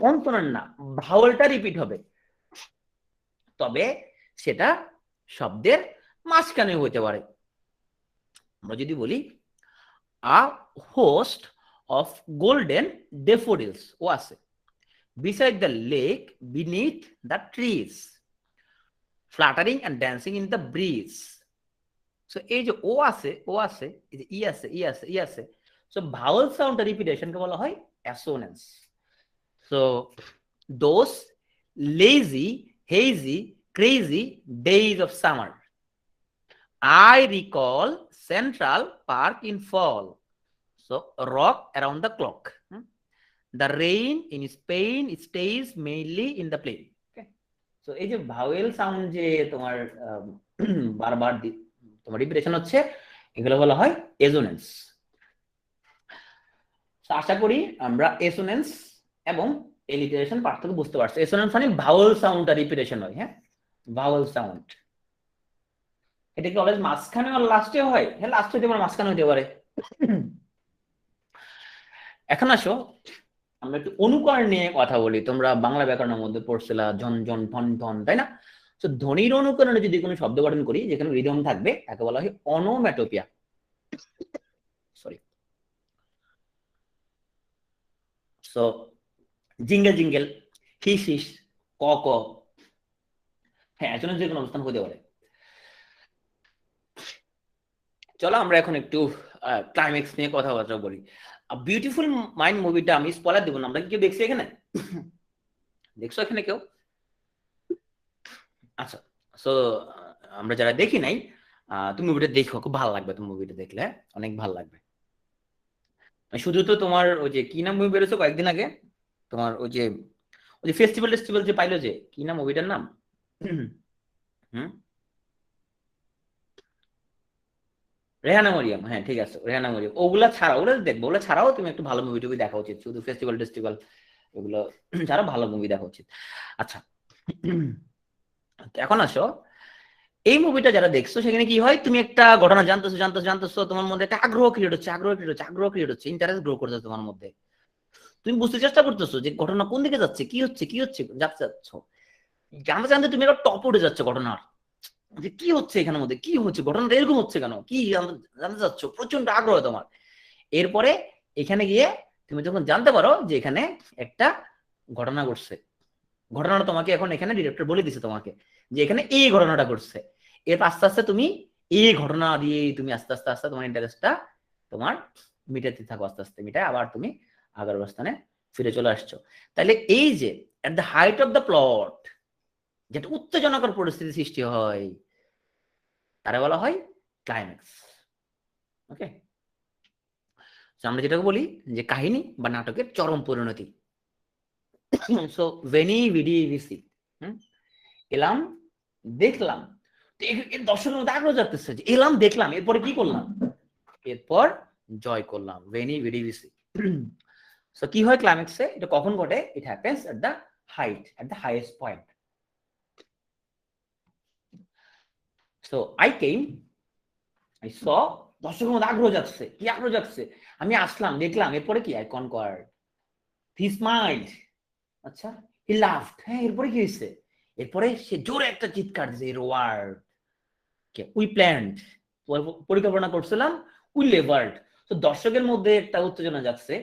কনসোনেন্ট না, ভাওয়ালটা রিপিট হবে, তবে সেটা শব্দের মাঝখানে হতে পারে। আমরা যদি বলি a host of golden daffodils, O আছে। beside the lake beneath the trees, fluttering and dancing in the breeze। So এই যে ও আছে, ও আছে, এই যে ই আছে, ই আছে, ই আছে, সো ভাওয়াল সাউন্ড রিপিটেশনকে বলা হয় অ্যাসোনেন্স। So those lazy hazy crazy days of summer, I recall Central Park in fall, so rock around the clock, the rain in Spain stays mainly in the plain। So এই যে vowel sound যে তোমার বারবার তোমার repetition হচ্ছে, এগুলো বলা হয় এজোনেন্স। আশা করি আমরা এসোনেন্স এবং এলিটারেশন পার্থক্য বুঝতে পারছি। এসোনেন্স মানে ভাওয়েল সাউন্ডটা রিপিটেশন হয়, হ্যাঁ, ভাওয়েল সাউন্ড। এটা কি অলওয়েজ মাঝখানে আর লাস্টে হয়? হ্যাঁ, লাস্ট হতে পারে, মাঝখানে হতে পারে। এখন আসো আমরা একটু অনুকরণ নিয়ে কথা বলি। তোমরা বাংলা ব্যাকরণের মধ্যে পড়ছিলা ঝন ঝন ঠন ঠন, তাই না? তো ধ্বনির অনুকরণে যদি কোনো শব্দ গঠন করি যেখানে রিদম থাকবে তাকে বলা হয় অনোম্যাটোপিয়া। সরি। সো জিঙ্গেল জিঙ্গেল, হিস হিস, ক ক, হ্যাঁ, এজন্য যে কোনো অবস্থান হতে পারে। চলো আমরা এখন একটু ক্লাইম্যাক্স নিয়ে কথাবার্তা বলি। বিউটিফুল মাইন্ড মুভিটা আমি স্পয়লার দেবো না, আমরা কি কেউ দেখছি এখানে? দেখছো এখানে কেউ? আচ্ছা, সো আমরা যারা দেখি নাই, তুমি মুভিটা দেখো, খুব ভালো লাগবে। তুমি মুভিটা দেখলে অনেক ভালো লাগবে। শুধু তো তোমার ওই যে কি নাম মুভি বেরোছে কয়েকদিন আগে, তোমার ওই যে ফেস্টিভ্যাল টেস্টিভ্যাল যে পাইলো, যে কি নাম মুভিটার নাম? হুম, রেহানা মরিয়ম, হ্যাঁ ঠিক আছে, রেহানা মরিয়ম। ওগুলা ছাড়াও, ওগুলো দেখবো, ওগুলো ছাড়াও তুমি একটু ভালো মুভি টুভি দেখা উচিত। শুধু ফেস্টিভ্যাল টেস্টিভ্যাল এগুলো ছাড়া ভালো মুভি দেখা উচিত। আচ্ছা, এখন আসো এই মুভিটা যারা দেখছো সেখানে কি হয়, তুমি একটা ঘটনা জানতেছো জানতেছো জানতেছো, তোমার মধ্যে একটা আগ্রহ ক্রিয়েট হচ্ছে, ইন্টারেস্ট গ্রো করতেছে তোমার মধ্যে। তুমি বুঝতে চেষ্টা করতেছো যে ঘটনা কোন দিকে যাচ্ছে, কি হচ্ছে জানতে চাচ্ছ, জানতে জানতে তুমি একটা টপ উঠে যাচ্ছে ঘটনার, যে কি হচ্ছে এখানের মধ্যে, কি হচ্ছে, ঘটনাটা এরকম হচ্ছে কেন, কি জানতে চাচ্ছ, প্রচন্ড আগ্রহ তোমার। এরপরে এখানে গিয়ে তুমি যখন জানতে পারো যে এখানে একটা ঘটনা ঘটছে, ঘটনাটা তোমাকে এখন এখানে ডিরেক্টর বলে দিছে তোমাকে যে এখানে এই ঘটনাটা ঘটছে, এর আস্তে আস্তে তুমি এই ঘটনা দিয়ে তুমি আস্তে আস্তে আস্তে তোমার ইন্টারেস্টটা তোমার মিটাতে থাকো, আস্তে আস্তে মিটায় আবার তুমি আগের অবস্থানে ফিরে চলে আসছো। তাহলে এই যে at the height of the plot যেটা উত্তেজনাকর পরিস্থিতি সৃষ্টি হয় তারা বলা হয় ক্লাইম্যাক্স। ওকে, আমরা যেটাকে বলি যে কাহিনী বা নাটকের চরম পরিণতি। সো ভেনি ভিডি ভিসি, এলাম দেখলাম, দর্শকের মধ্যে আগ্রহ জাগতেছে যে এলাম দেখলাম এরপরে কি করলাম, এরপর জয় করলাম, ভেনি ভিডি ভিসি। সো কি হয় ক্লাইম্যাক্সে, এটা কখন ঘটে, it happens at the height, at the highest point. So I came, I saw, দর্শকের মধ্যে আগ্রহ যাচ্ছে, কি আগ্রহ যাচ্ছে, আমি আসলাম দেখলাম এরপরে কি, আই কনকোয়ার্ড, হি স্মাইলড, আচ্ছা, হি লাফড, হ্যাঁ এরপরে কি হয়েছে, এরপরে সে জোরে একটা চিৎকার দিয়েছে, রোয়ার্ড, উই প্ল্যান্ড, পরিকল্পনা করছিলাম, উই লেভার্ড। তো দর্শকের মধ্যে একটা উত্তেজনা যাচ্ছে,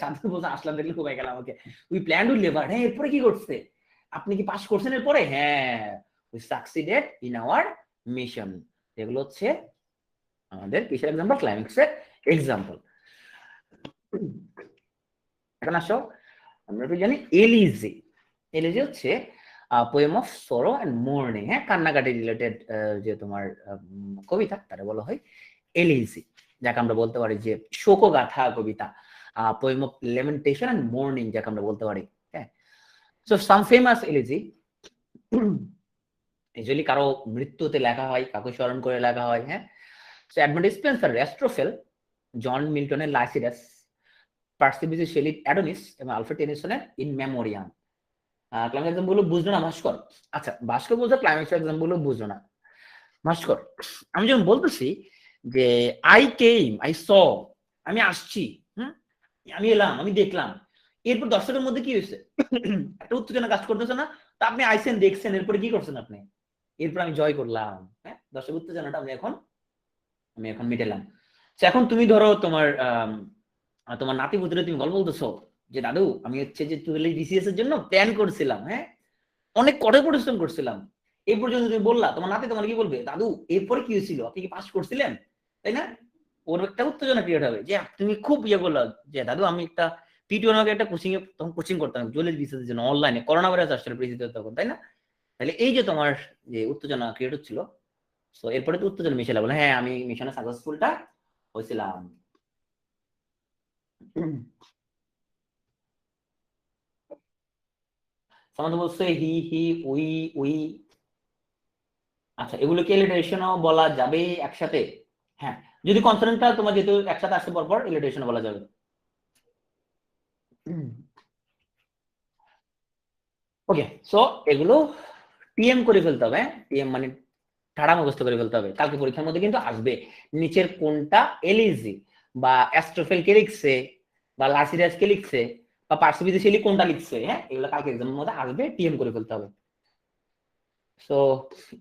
শান্তনু বলছে আসলাম দেখলে খুব গেল আমাকে, উই প্ল্যান্ড উই লেভার্ড, হ্যাঁ এরপরে কি করছে, আপনি কি পাস করছেন এরপরে, হ্যাঁ we succeeded in our mission. এগুলো হচ্ছে আমাদের কিসের এক্সাম্পল, ক্লাইম্যাক্সের এক্সাম্পল। এখন আসো আমরা একটু জানি এলিজি। এলিজি হচ্ছে poem of sorrow and mourning, হ্যাঁ কান্নাকাটি রিলেটেড যে তোমার কবিতা তারা বলা হয় এলিজি, যাকে আমরা বলতে পারি যে শোকগাথা কবিতা, পোয়েম অফ লেমেন্টেশন এন্ড মোর্নিং যাকে আমরা বলতে পারি। হ্যাঁ, so some famous elegy usually কারো মৃত্যুতে লেখা হয়, কাউকে স্মরণ করে লেখা হয়। হ্যাঁ, সো এডমন্ড স্পেন্সার রেস্ট্রোফেল, জন মিল্টনের লাইসিডাস, পার্সি বিজি শেলির অ্যাডোনিস এবং আলফ্রেড টেনিসনের ইন মেমোরিয়াম। ক্লাইম্যাক্স এক্সাম গুলো বুঝলো না ভাস্কর, আচ্ছা ভাস্কর বলছে ক্লাইম্যাক্স এক্সাম গুলো বুঝলো না ভাস্কর, আমি যখন বলতেছি যে আই কেম, আই স, আমি আসছি, আমি এলাম, আমি দেখলাম, এরপর দর্শকের মধ্যে কি হয়েছে, একটা উত্তেজনা কাজ করতেছে না, তা আপনি আইসেন দেখছেন এরপরে কি করছেন আপনি, এরপর আমি জয় করলাম, হ্যাঁ দর্শক উত্তেজনাটা আমি এখন মিটালাম। এখন তুমি ধরো তোমার তোমার নাতি পুত্রে তুমি গল্প বলতেছো যে দাদু আমি হচ্ছে যে বিসিএস এর জন্য প্ল্যান করছিলাম, হ্যাঁ অনেক কঠোর পরিশ্রম করছিলাম, এই পর্যন্ত তুমি বললা, তোমার নাতি তোমার কি বলবে, দাদু এরপরে কি হয়েছিল, আপনি কি পাস করছিলেন, তাই না, ওর একটা উত্তেজনা ক্রিয়েট হবে যে তুমি খুব ইয়ে করলা যে দাদু আমি একটা পিটিও নামে একটা কোচিং এ তখন কোচিং করতাম জুয়েলের বিসিএস এর জন্য অনলাইনে, করোনা ভাইরাস আসছিল পৃথিবীতে তখন, তাই না, তাহলে এই যে তোমার যে উত্তেজনা ক্রিয়েট হচ্ছিল, তো এরপরে তো উত্তেজনা মিশে বলে হ্যাঁ আমি মিশনে সাকসেসফুলটা হয়েছিলাম। সমাজ বলছে হি হি, উই উই, আচ্ছা এগুলোকে এলিটারেশনও বলা যাবে একসাথে, হ্যাঁ যদি কনসোনেন্টটা তোমার যেহেতু একসাথে আসতে পর এলিটারেশন বলা যাবে। ওকে, সো এগুলো টিএম করে ফেলতে হবে, টিএম মানে ঠাড়া মুখস্থ করে ফেলতে হবে, কালকে পরীক্ষার মধ্যে কিন্তু আসবে নিচের কোনটা এলিজি বা অ্যাস্ট্রোফেল কে লিখছে বা লাসিরাস কে লিখছে বা পার্সি বিদেশি কোনটা লিখছে, হ্যাঁ এগুলো কালকে এক্সামের মধ্যে আসবে, টিএম করে ফেলতে হবে। So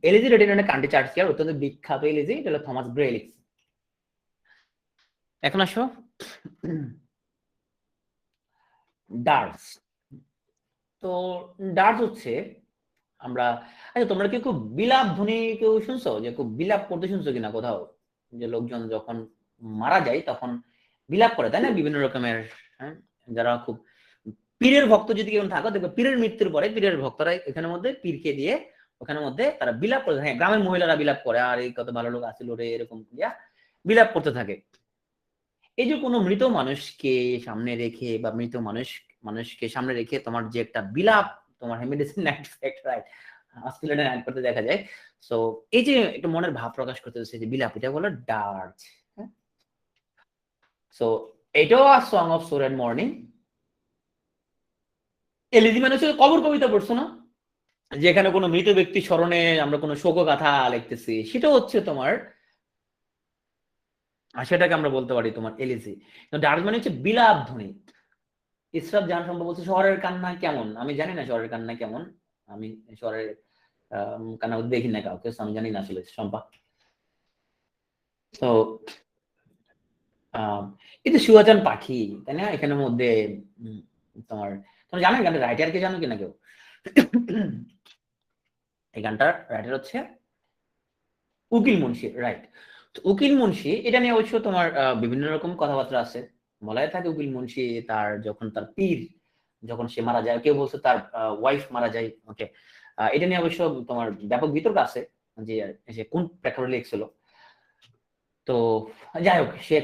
elegy written on country chart here, অত্যন্ত বিখ্যাত এলিজি, এটা হলো থমাস গ্রে লিখছে। এখন আসো ডার্স। তো ডার্স হচ্ছে আমরা, আচ্ছা তোমরা কি খুব বিলাপ ধ্বনি কেউ শুনছো, যে খুব বিলাপ করতে শুনছো কিনা কোথাও, যে লোকজন যখন মারা যায় তখন বিলাপ করে, তাই না, বিভিন্ন রকমের, হ্যাঁ যারা খুব পীরের ভক্ত যদি কেউ থাকো দেখবে পীরের মৃত্যুর পরে পীরের ভক্তরা এখানের মধ্যে পীরকে দিয়ে ওখানের মধ্যে তারা বিলাপ করে, হ্যাঁ গ্রামের মহিলারা বিলাপ করে আর এই কত ভালো লোক আসিল রে এরকম দিয়া বিলাপ করতে থাকে। এই যে কোনো মৃত মানুষকে সামনে রেখে বা মৃত মানুষকে সামনে রেখে তোমার যে একটা বিলাপ, তোমার মেডিসিন রাইট হসপিটালে নাইট করতে দেখা যায়। সো এই যে একটু মনের ভাব প্রকাশ করতে হচ্ছে যে বিলাপ, এটা বলো ডার্চ। সো এটাও আর song of sore and mourning. Elegy মানে হচ্ছে কবর কবিতা পড়ছো না, যেখানে কোনো মৃত ব্যক্তি স্মরণে আমরা কোনো শোকগাথা লিখতেছি, সেটা হচ্ছে তোমার, সেটাকে আমরা বলতে পারি তোমার এলিজি। ডার্জ মানে হচ্ছে বিলাপ ধ্বনি। ইসরাত জাহান সম্ভব বলছে শহরের কান্না কেমন, আমি জানি না শহরের কান্না কেমন, আমি শহরের কান্না দেখি না কাউকে, আমি জানি না আসলে সম্পা। তো এই যে সুয়াচান পাখি, তাই না, এখানের মধ্যে তোমার, তুমি জানো গানটা রাইটার কে, জানো কিনা কেউ? এই গানটার রাইটার হচ্ছে উকিল মুন্সি, রাইট। তো উকিল মুন্সি, এটা নিয়ে অবশ্য তোমার বিভিন্ন রকম কথাবার্তা আছে। বলাই থাকে উকিল মুন্সি তার যখন তার পীর যখন সে মারা যায়, কেউ বলছে তার ওয়াইফ মারা যায়, ওকে। এটা নিয়ে অবশ্য তোমার ব্যাপক বিতর্ক আছে যে সে কোন প্রেক্ষাপটে লিখছিল। তো যাই হোক, সে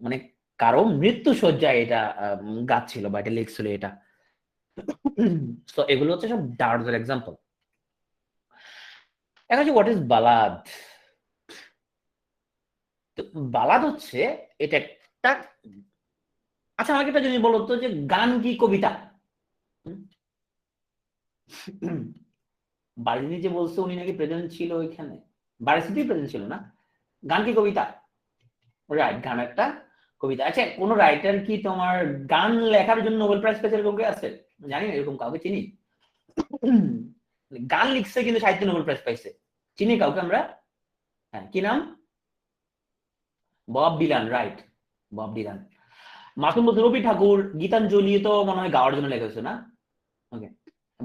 মানে কারো মৃত্যু শয্যায় এটা গাচ্ছিল বা এটা লিখছিল এটা। তো এগুলো হচ্ছে সব ডার্জের এক্সাম্পল। এখন হচ্ছে হোয়াট ইজ বালাদ। তো বালাদ হচ্ছে এটা একটা, আচ্ছা আমাকে একটা জিনিস বলো তো, যে গান কি কবিতা? বার্লিনি যে বলছে উনি নাকি প্রেজেন্ট ছিল ওইখানে, ভার্সিটি প্রেজেন্ট ছিল না, গান কি কবিতা? রাইট, গান একটা কবিতা। আচ্ছা কোন রাইটার কি তোমার গান লেখার জন্য নোবেল প্রাইজ পেয়েছে এরকম কেউ আছে? জানি না, এরকম কাউকে চিনি? গান লিখছে কিন্তু সাহিত্য নোবেল প্রাইজ পাইছে, চিনি কাউকে আমরা? হ্যাঁ, কি নাম? Bob Dylan, right, Bob Dylan. Masum বলছে রবি ঠাকুর গীতাঞ্জলি তো মনে হয় গাওয়ার জন্য লেখা হয়েছে না? ওকে,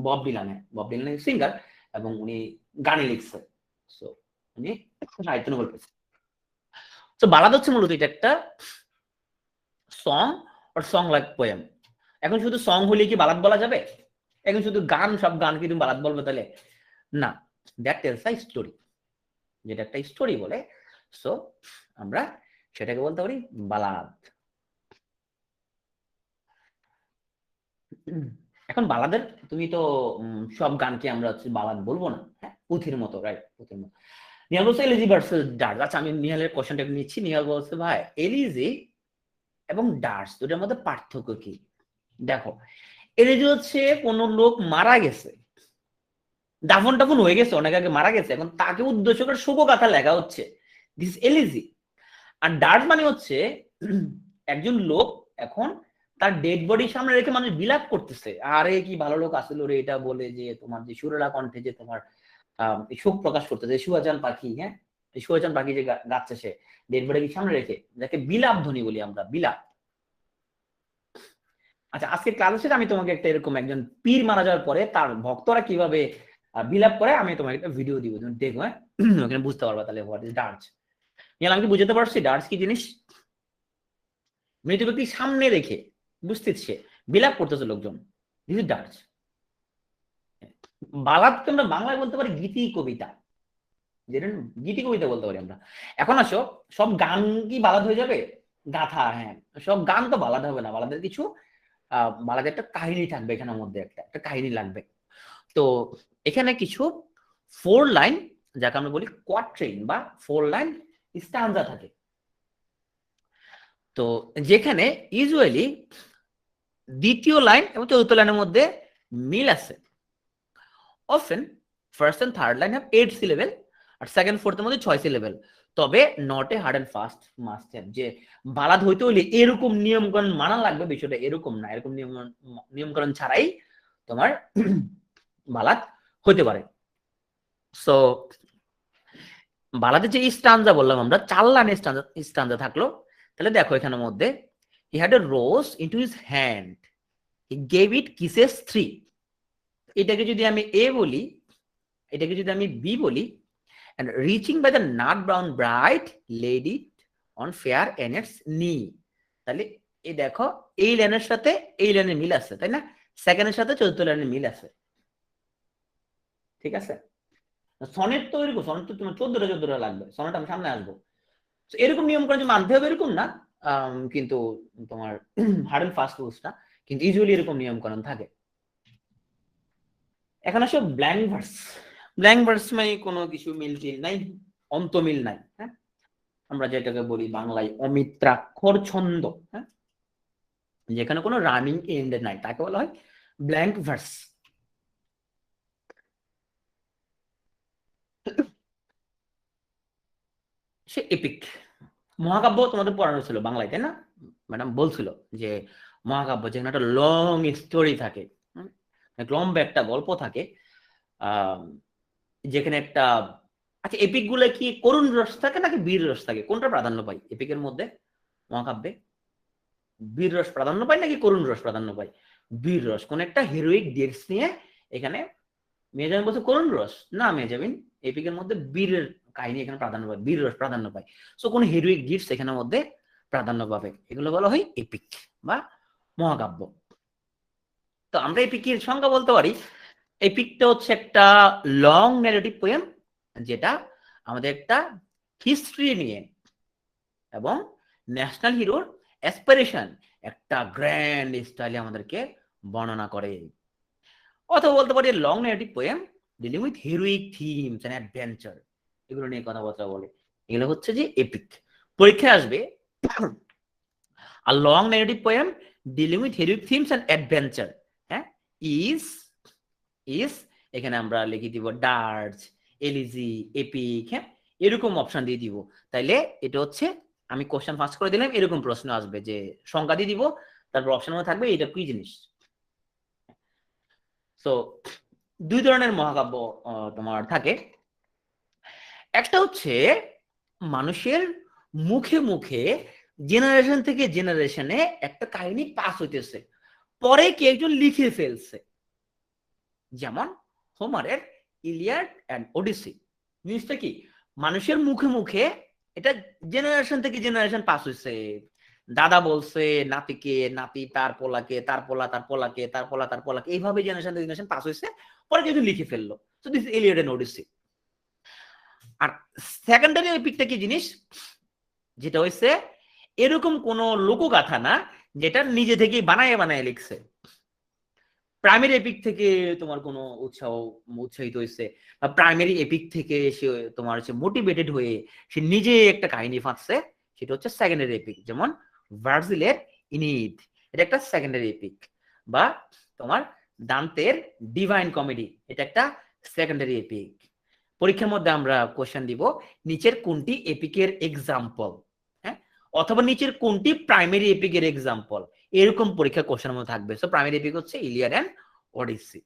বব ডিলান, হ্যাঁ বব ডিলান সিঙ্গার, এবং উনি গানে লিখছে। সো উনি সাহিত্য নোবেল পেয়েছে। তো বালাদ হচ্ছে মূলত এটা একটা সং আর সং লাইক পোয়েম। এখন শুধু সং হলে কি বালাদ বলা যাবে? এখন শুধু গান, সব গান কি তুমি বালাদ বলবে তাহলে? না, দ্যাট টেলস আ স্টোরি, যেটা একটা স্টোরি বলে। সো আমরা সেটাকে বলতে পারি বালাদ। এখন বালাদের, তুমি তো সব গানকে আমরা হচ্ছে বালাদ বলবো না, হ্যাঁ পুঁথির মতো, রাইট, পুঁথির মতো। নিহাল বলছে এলিজি ভার্সেস ডার্স। আচ্ছা আমি নিহালের কোশ্চেনটা নিচ্ছি। নিহাল বলছে ভাই এলিজি এবং ডার্স দুটার মধ্যে পার্থক্য কি? দেখো, এলিজি হচ্ছে কোন লোক মারা গেছে, দাফন টাফন হয়ে গেছে, অনেক আগে মারা গেছে, এখন তাকে উদ্দেশ্য করে শোকগাথা লেখা হচ্ছে, দিস এলিজি। আর ডার্স মানে হচ্ছে একজন লোক এখন তার ডেড বডির সামনে রেখে মানুষ বিলাপ করতেছে, আরে কি ভালো লোক আসলো রে, এটা বলে যে তোমার যে সুরেলা কণ্ঠে যে তোমার শোক প্রকাশ করতেছে, সুয়াচান পাখি, হ্যাঁ সুয়াচান পাখি যে গাচ্ছে সে ডেড বডিকে সামনে রেখে, যাকে বিলাপ ধ্বনি বলি আমরা, বিলাপ। আচ্ছা আজকে ক্লাসে সেটা আমি তোমাকে একটা এরকম একজন পীর মারা যাওয়ার পরে তার ভক্তরা কিভাবে বিলাপ করে, আমি তোমাকে একটা ভিডিও দিব, তুমি দেখো, হ্যাঁ ওখানে বুঝতে পারবা তাহলে হোয়াট ইজ ডার্স। আমি কি বুঝতে পারছি ডার্স কি জিনিস? মৃত ব্যক্তি সামনে রেখে বুঝতেছে, বিলাপ করতেছে লোকজন, দিস ইজ ডার্স। বালাদকে আমরা বাংলায় বলতে পারি গীতি কবিতা, যেটা গীতি কবিতা বলতে পারি আমরা। এখন আসো, সব গান কি বালাদ হয়ে যাবে? গাথা, হ্যাঁ সব গান তো বালাদ হবে না, বালাদের কিছু বালাদের একটা কাহিনী থাকবে, এখানের মধ্যে একটা একটা কাহিনী লাগবে। তো এখানে কিছু 4 লাইন, যাকে আমরা বলি কোয়াট্রেইন বা 4 লাইন স্ট্যান্জা থাকে। তো যেখানে ইউজুয়ালি দ্বিতীয় লাইন এবং চতুর্থ লাইনের মধ্যে মিল আছে। Often first and third line have 8 syllable, আর সেকেন্ড ফোর্থের মধ্যে 6 সিলেবেল। তবে not a hard and fast must have, যে বালাদ হইতে হইলে এরকম নিয়মকানুন মানা লাগবে, বিষয়টা এরকম না, এরকম নিয়মকানুন ছাড়াই তোমার বালাদ হইতে পারে। সো বালাদের যে স্টানজা বললাম আমরা, 4 লাইনের স্টানজা থাকলো। তাহলে দেখো এখানের মধ্যে he had a rose into his hand, he gave it kisses 3। এটাকে যদি আমি এ বলি, এটাকে যদি আমি বি বলি, and reaching by the nut brown bride laid it on fair Annette's knee, তাহলে এই দেখো এই লাইনের সাথে এই লাইনের মিল আছে, তাই না? সেকেন্ডের সাথে চতুর্থ লাইনের মিল আছে, ঠিক আছে? সনেট তো এরকম, সনেট তো তোমার 14টা লাগবে, সনেট আমি সামনে আসবো। এরকম নিয়ম করে যে মানতে হবে এরকম না, কিন্তু তোমার হার্ড এন্ড ফাস্ট রুলস না, কিন্তু ইউজুয়ালি এরকম নিয়ম কানুন থাকে। এখন আসো ব্ল্যাঙ্ক ভার্স। ব্ল্যাঙ্ক ভার্স মানে কোনো কিছু মিল টিল নাই, অন্তমিল নাই, হ্যাঁ আমরা যেটাকে বলি বাংলায় অমিত্রাক্ষর ছন্দ, হ্যাঁ যেখানে কোনো রানিং এন্ড নাই, তাকে বলা হয় ব্ল্যাঙ্ক ভার্স। সে এপিক। মহাকাব্য তোমাদের পড়ানো ছিল বাংলায়, তাই না? ম্যাডাম বলছিল যে মহাকাব্য যেখানে একটা লং স্টোরি থাকে, লম্বা একটা গল্প থাকে, যেখানে একটা, আচ্ছা এপিক গুলো কি করুণ রস থাকে নাকি বীর রস থাকে? কোনটা প্রাধান্য পায় এপিকের মধ্যে, মহাকাব্যে? বীর রস প্রাধান্য পায় নাকি করুণ রস প্রাধান্য পায়? বীর রস। কোন একটা হিরোইক ডিটস নিয়ে এখানে মেজাবিন বলছে করুণ রস, না মেজাবিন এপিকের মধ্যে বীরের কাহিনী এখানে প্রাধান্য পায়, বীর রস প্রাধান্য পায়। সো কোন হিরোইক ডিটস এখানের মধ্যে প্রাধান্য পাবে, এগুলো বলা হয় এপিক বা মহাকাব্য। তো আমরা এপিকের সংজ্ঞা বলতে পারি, এপিকটা হচ্ছে একটা লং ন্যারেটিভ পোয়েম যেটা আমাদের একটা হিস্ট্রি নিয়ে এবং ন্যাশনাল হিরোর অ্যাসপিরেশন একটা গ্র্যান্ড স্টাইলে আমাদেরকে বর্ণনা করে। অথবা বলতে পারি long narrative poem dealing with heroic themes and adventure, এগুলো নিয়ে কথাবার্তা বলে, এগুলো হচ্ছে যে এপিক। পরীক্ষায় আসবে a long narrative poem dealing with heroic themes and adventure, হ্যাঁ, is এখানে আমরা লিখে দিব ডার্জ, এলিজি, এপিক, হ্যাঁ, এরকম অপশন দিয়ে দিব। তাইলে এটা হচ্ছে, আমি কোশ্চেন ফার্স্ট করে দিলাম, এরকম প্রশ্ন আসবে যে সংজ্ঞা দিয়ে দিব, তারপর অপশনের থাকবে এটা কি জিনিস। সো দুই ধরনের মহাকাব্য তোমার থাকে। একটা হচ্ছে মানুষের মুখে মুখে জেনারেশন থেকে জেনারেশনে একটা কাহিনী পাস হইতেছে, পরে কে একজন লিখে ফেলছে, যেমন হোমারের ইলিয়াড অ্যান্ড ওডিসি। জিনিসটা কি, মানুষের মুখে মুখে এটা জেনারেশন থেকে জেনারেশন পাস হইছে, দাদা বলছে নাতিকে, নাতি তার পোলাকে, তার পোলা তার পোলাকে, তার পোলা তার পোলাকে, এইভাবে জেনারেশন থেকে জেনারেশন পাস হইছে, পরে কেউ লিখে ফেললো। So this Iliad and Odyssey. আর সেকেন্ডারি এপিকটা কি জিনিস, যেটা হইছে এরকম কোন লোকগাথা না যেটা নিজে থেকেই বানায় বানায় লিখছে, প্রাইমারি এপিক থেকে তোমার কোনো উৎসাহিত হয়েছে, বা প্রাইমারি এপিক থেকে সে তোমার হচ্ছে মোটিভেটেড হয়ে সে নিজে একটা কাহিনী ফাঁদছে, সেটা হচ্ছে সেকেন্ডারি এপিক। যেমন ভার্জিলের ইনিড, এটা একটা সেকেন্ডারি এপিক। বা তোমার দান্তের ডিভাইন কমেডি, এটা একটা সেকেন্ডারি এপিক। পরীক্ষার মধ্যে আমরা কোশ্চেন দিব নিচের কোনটি এপিকের এক্সাম্পল, হ্যাঁ, অথবা নিচের কোনটি প্রাইমারি এপিকের এক্সাম্পল, এরকম পরীক্ষা কোশ্চেনের মধ্যে থাকবে। সো প্রাইমারি এপিক হচ্ছে ইলিয়াড এন্ড ওডিসি।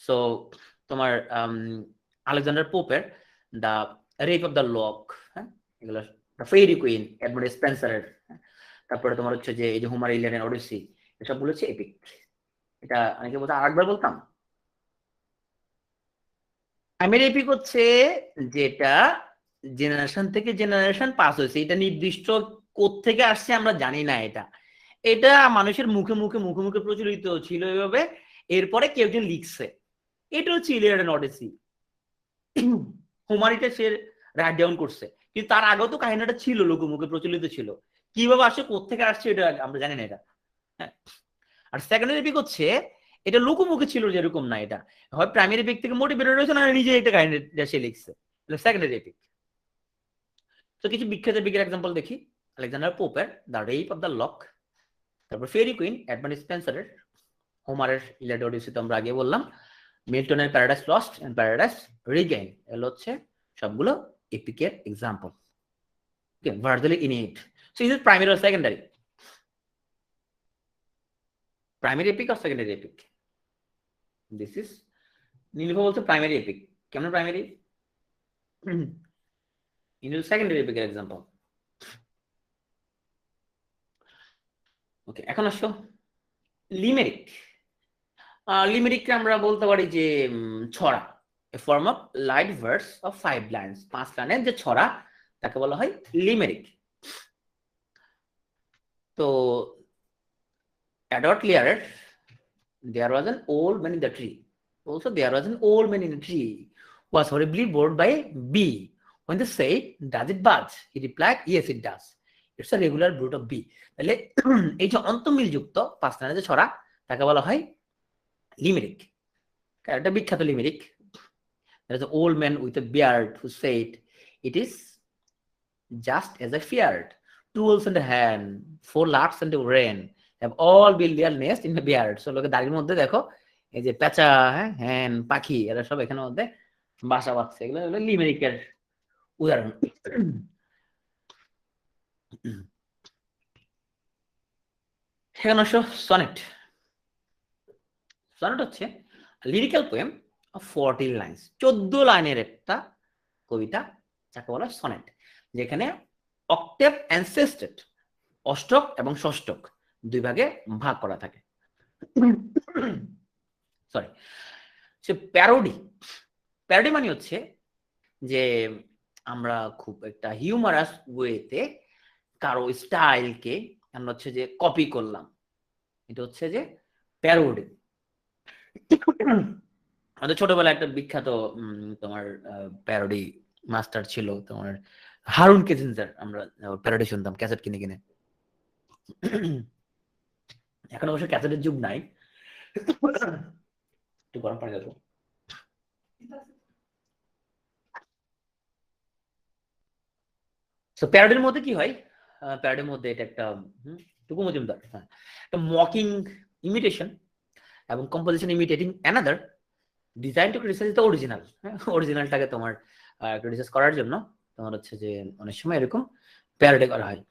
সো তোমার আলেকজান্ডার পোপের the rape of the lock, হ্যাঁ, এগুলো ফেরি কুইন, এডমন্ড স্পেন্সারের, তারপরে তোমার হচ্ছে যে এই যে হোমার, ইলিয়াড এন্ড ওডিসি, এসব বলেছে এপিক। এটা অনেকে বলতে আরেকবার বলতাম, প্রাইমারি এপিক হচ্ছে যেটা জেনারেশন থেকে জেনারেশন পাস হয়েছে, এটা নির্দিষ্ট কোত্থেকে আসছে আমরা জানি না, এটা এটা মানুষের মুখে মুখে মুখে মুখে প্রচলিত ছিল এভাবে, এরপরে কেউ একজন লিখছে, এটা হচ্ছে ইলিয়াড এন্ড ওডিসি। হোমার এটা সে রাইট ডাউন করছে, কিন্তু তার আগেও তো কাহিনীটা ছিল, লোকমুখে প্রচলিত ছিল, কিভাবে আসছে কোত্থেকে আসছে এটা আমরা জানি না এটা, হ্যাঁ। আর সেকেন্ডারি এপিক হচ্ছে এটা লোকমুখে ছিল যেরকম না, এটা হয় প্রাইমারি এপিক থেকে মোটিভেটেড হয়েছে, না নিজে একটা কাহিনীটা সে লিখছে, সেকেন্ডারি এপিক। তো কিছু বিখ্যাত এপিকের এক্সাম্পল দেখি, আলেকজান্ডার পোপের the rape of the lock, তারপর ফেরি কুইন এডমন্ড স্পেন্সারের, হোমারের ইলিয়াড ওডিসি তো আমরা আগে বললাম, মিল্টনের paradise lost and paradise regain, এগুলো হচ্ছে সবগুলো এপিকের এক্সাম্পল। ওকে, ভার্জিলের Aeneid. So is it primary or secondary? Primary epic or secondary epic? This is, Nilav বলছে প্রাইমারি এপিক। কেমন প্রাইমারি? ইনিল সেকেন্ডারি এপিকের এক্সাম্পল। ওকে, এখন আসো লিমেরিক। লিমেরিককে আমরা বলতে পারি যে ছড়া, a form of light verse of 5 lines, 5 লাইনের যে ছড়া তাকে বলা হয় লিমেরিক। তো Edward Lear, there was an old man in the tree. Also, there was an old man in the tree who was horribly bored by a bee. When they said, "Does it buzz?" he replied, "Yes, it does. It's a regular brood of bee." তাহলে এই যে অন্তমিলযুক্ত 5 লাইনের যে ছড়া তাকে বলা হয় limerick. একটা বিখ্যাত limerick. There is an old man with a beard who said, "It is just as I feared. 2 wolves in the hand, 4 larks in the rain have all built their nest in the beard." So লোকে দাড়ির মধ্যে দেখো এই যে পেঁচা, হ্যাঁ, হ্যান, পাখি, এরা সব এখানের মধ্যে বাসা বাঁধছে, এগুলো হলো লিমেরিকের উদাহরণ। সেখানে অবশ্য সনেট। সনেট হচ্ছে লিরিক্যাল পোয়েম অফ 14 লাইন্স, 14 লাইনের একটা কবিতা, যাকে বলা হয় সনেট, যেখানে অক্টেভ অ্যান্ড সেস্টেট, অষ্টক এবং ষষ্ঠক দুই ভাগে ভাগ করা থাকে। সরি, সে প্যারোডি। প্যারোডি মানে হচ্ছে যে আমরা খুব একটা হিউমারাস ওয়েতে কারো স্টাইলকে আমরা হচ্ছে যে কপি করলাম, এটা হচ্ছে যে প্যারোডি। আমাদের ছোটবেলায় একটা বিখ্যাত তোমার প্যারোডি মাস্টার ছিল তোমার হারুন কিসিঞ্জার, আমরা প্যারোডি শুনতাম ক্যাসেট কিনে কিনে। এখন অবশ্য ক্যাসেটের যুগ নাই। একটু গরম পানি দেবো। তো প্যারোডির মধ্যে কি হয়, প্যারোডির মধ্যে এটা একটা টুকু মজুমদার, হ্যাঁ, একটা মকিং ইমিটেশন এবং composition imitating another design to criticize the original. অরিজিনালটাকে তোমার ক্রিটিসাইজ করার জন্য তোমার হচ্ছে যে অনেক সময় এরকম প্যারোডি করা হয়।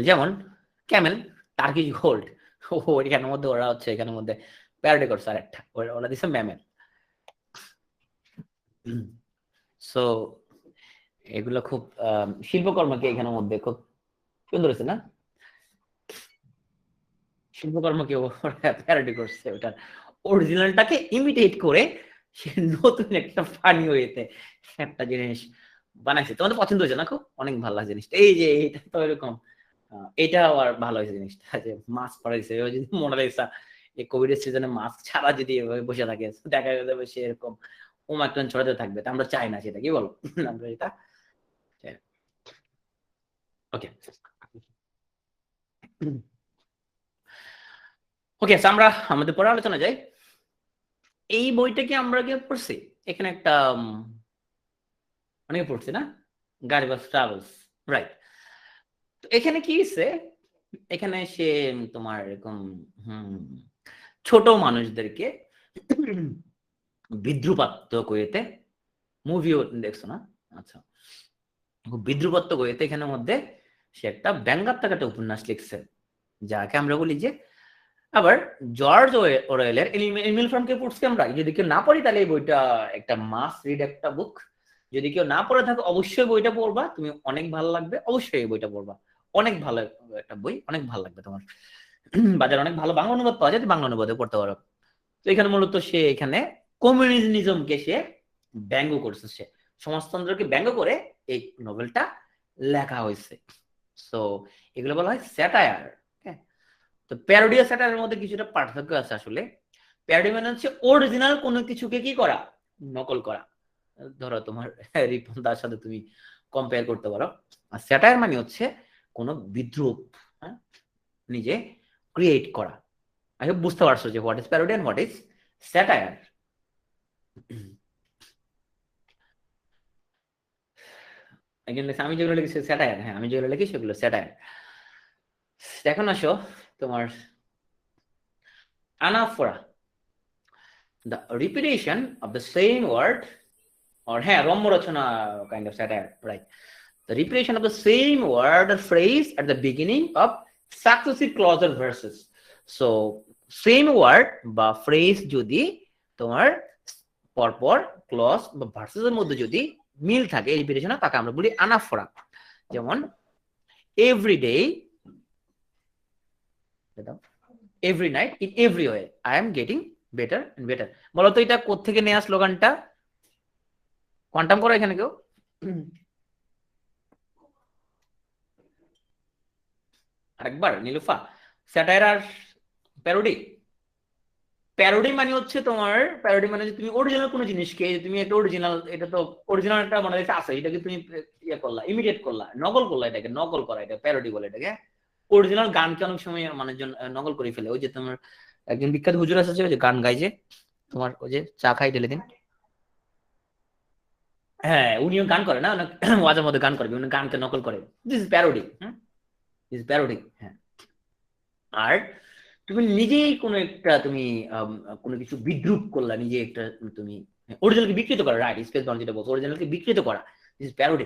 যেমন ক্যামেল টার্কিশ গোল্ড, এখানের মধ্যে ওরা হচ্ছে এখানের মধ্যে প্যারোডি করছে আর একটা, ওরা দিচ্ছে ম্যামেল। সো এগুলো খুব শিল্পকর্মকে এখানের মধ্যে খুব সুন্দর হয়েছে না, শিল্পকর্মকে প্যারোডি করছে, ওটার অরিজিনালটাকে ইমিটেট করে সে নতুন একটা ফানি ওয়েতে একটা জিনিস বানাইছে। তোমাদের পছন্দ হয়েছে না? খুব অনেক ভালো লাগছে জিনিসটা। এই যে এটা তো এরকম, এটা আবার ভালো হয়েছে জিনিসটা, যে মাস্ক পরাইছে। যদি মোনালিসা এই কোভিড এর সিজনে মাস্ক ছাড়া যদি এভাবে বসে থাকে, দেখা যাবে সে এরকম ওমাইক্রন ছড়াতে থাকবে। তা আমরা চাই না সেটা, কি বলো? আমরা এটা ওকে। ওকে, আমরা আমাদের পরে আলোচনা যাই। এই বইটা কি আমরা কি পড়ছি? এখানে একটা অনেকে পড়ছি না, গারিবাস ট্রাভেলস, রাইট। তো এখানে কি হচ্ছে, এখানে সে তোমার এরকম ছোট মানুষদেরকে বিদ্রুপাত্ম কইতে, মুভিও দেখছো না? আচ্ছা, বিদ্রুপাত্ম কইতে এখানের মধ্যে সে একটা ব্যঙ্গাত্মক একটা উপন্যাস লিখছে, যাকে আমরা বলি যে, আবার জর্জ ওরেলের এনিম্যাল ফার্মকে পড়ছি আমরা। যদি কেউ না পড়ি তাহলে এই বইটা একটা মাস্ট রিড একটা বুক। যদি কেউ না পড়ে থাকো অবশ্যই বইটা পড়বা, তুমি অনেক ভালো লাগবে, অবশ্যই এই বইটা পড়বা। অনেক ভালো একটা বই, অনেক ভালো লাগবে তোমার। বাজারে অনেক ভালো বাংলা অনুবাদ পাওয়া যায়, বাংলা অনুবাদে পড়তে পারো। তো এখানে মূলত সে এখানে কমিউনিজমকে সে ব্যঙ্গ করছে, সে সমাজতন্ত্রকে ব্যঙ্গ করে এই নোবেলটা লেখা হয়েছে। সো এগুলো বলা হয় স্যাটায়ার। তো প্যারোডি আর স্যাটায়ারের মধ্যে কিছুটা পার্থক্য আছে আসলে। প্যারোডি মানে হচ্ছে অরিজিনাল কোনো কিছুকে কি করা, নকল করা। ধরো তোমার রিপন্থার সাথে তুমি কম্পেয়ার করতে পারো। আর স্যাটায়ার মানে হচ্ছে কোনো বিদ্রুপ, হ্যাঁ, নিজে ক্রিয়েট করা। আই হোপ বুঝতে পারছো যে what is parody and what is satire. আমি যেগুলো লিখেছি স্যাটায়ার, হ্যাঁ, আমি যেগুলো লিখি সেগুলো স্যাটায়ার। এখন আসো তোমার আনাফোরা, the repetition of the same word, or হ্যাঁ, রম্য রচনা kind of satire, right? The repetition of the same word or phrase at the beginning of successive clause or verses. So same word বা phrase যদি তোমার পরপর clause বা versus এর মধ্যে যদি মিল থাকে এই রিপিটেশনে, তাকে আমরা বলি আনাফোরা। যেমন everyday, every night, in every way I am getting better and better. বলতো এটা কোত্থেকে নেওয়া স্লোগানটা? কোয়ান্টাম করো এখানে কেউ? আরেকবার নীলুফা, স্যাটায়ার আর প্যারোডি। প্যারোডি মানে হচ্ছে তোমার, প্যারোডি মানে তুমি অরিজিনাল কোনো জিনিসকে তুমি একটা অরিজিনাল, এটা তো অরিজিনাল একটা মনে হচ্ছে আছে, এটাকে তুমি ইয়ে করলা, ইমিডিয়েট করলা, নকল করলা, এটাকে নকল করা, এটা প্যারোডি বলে এটাকে। অরিজিনাল গানকে অনেক সময় মানুষজন নকল করে ফেলে। ওই যে তোমার একজন বিখ্যাত হুজুর আছে যে গান গাই যে, তোমার ওই যে চা খাই ঢেলে দিন, হ্যাঁ, উনিও গান করে না, ওয়াজের মধ্যে গান করে, বিভিন্ন গানকে নকল করে। This is parody, this is parody, হ্যাঁ। আর তুমি নিজেই কোনো একটা তুমি কোনো কিছু বিদ্রুপ করলা, নিজে একটা তুমি অরিজিনালকে বিকৃত করা, রাইট? স্পেস বাউন্ড যেটা বলছো, অরিজিনালকে বিকৃত করা, দিস প্যারোডি।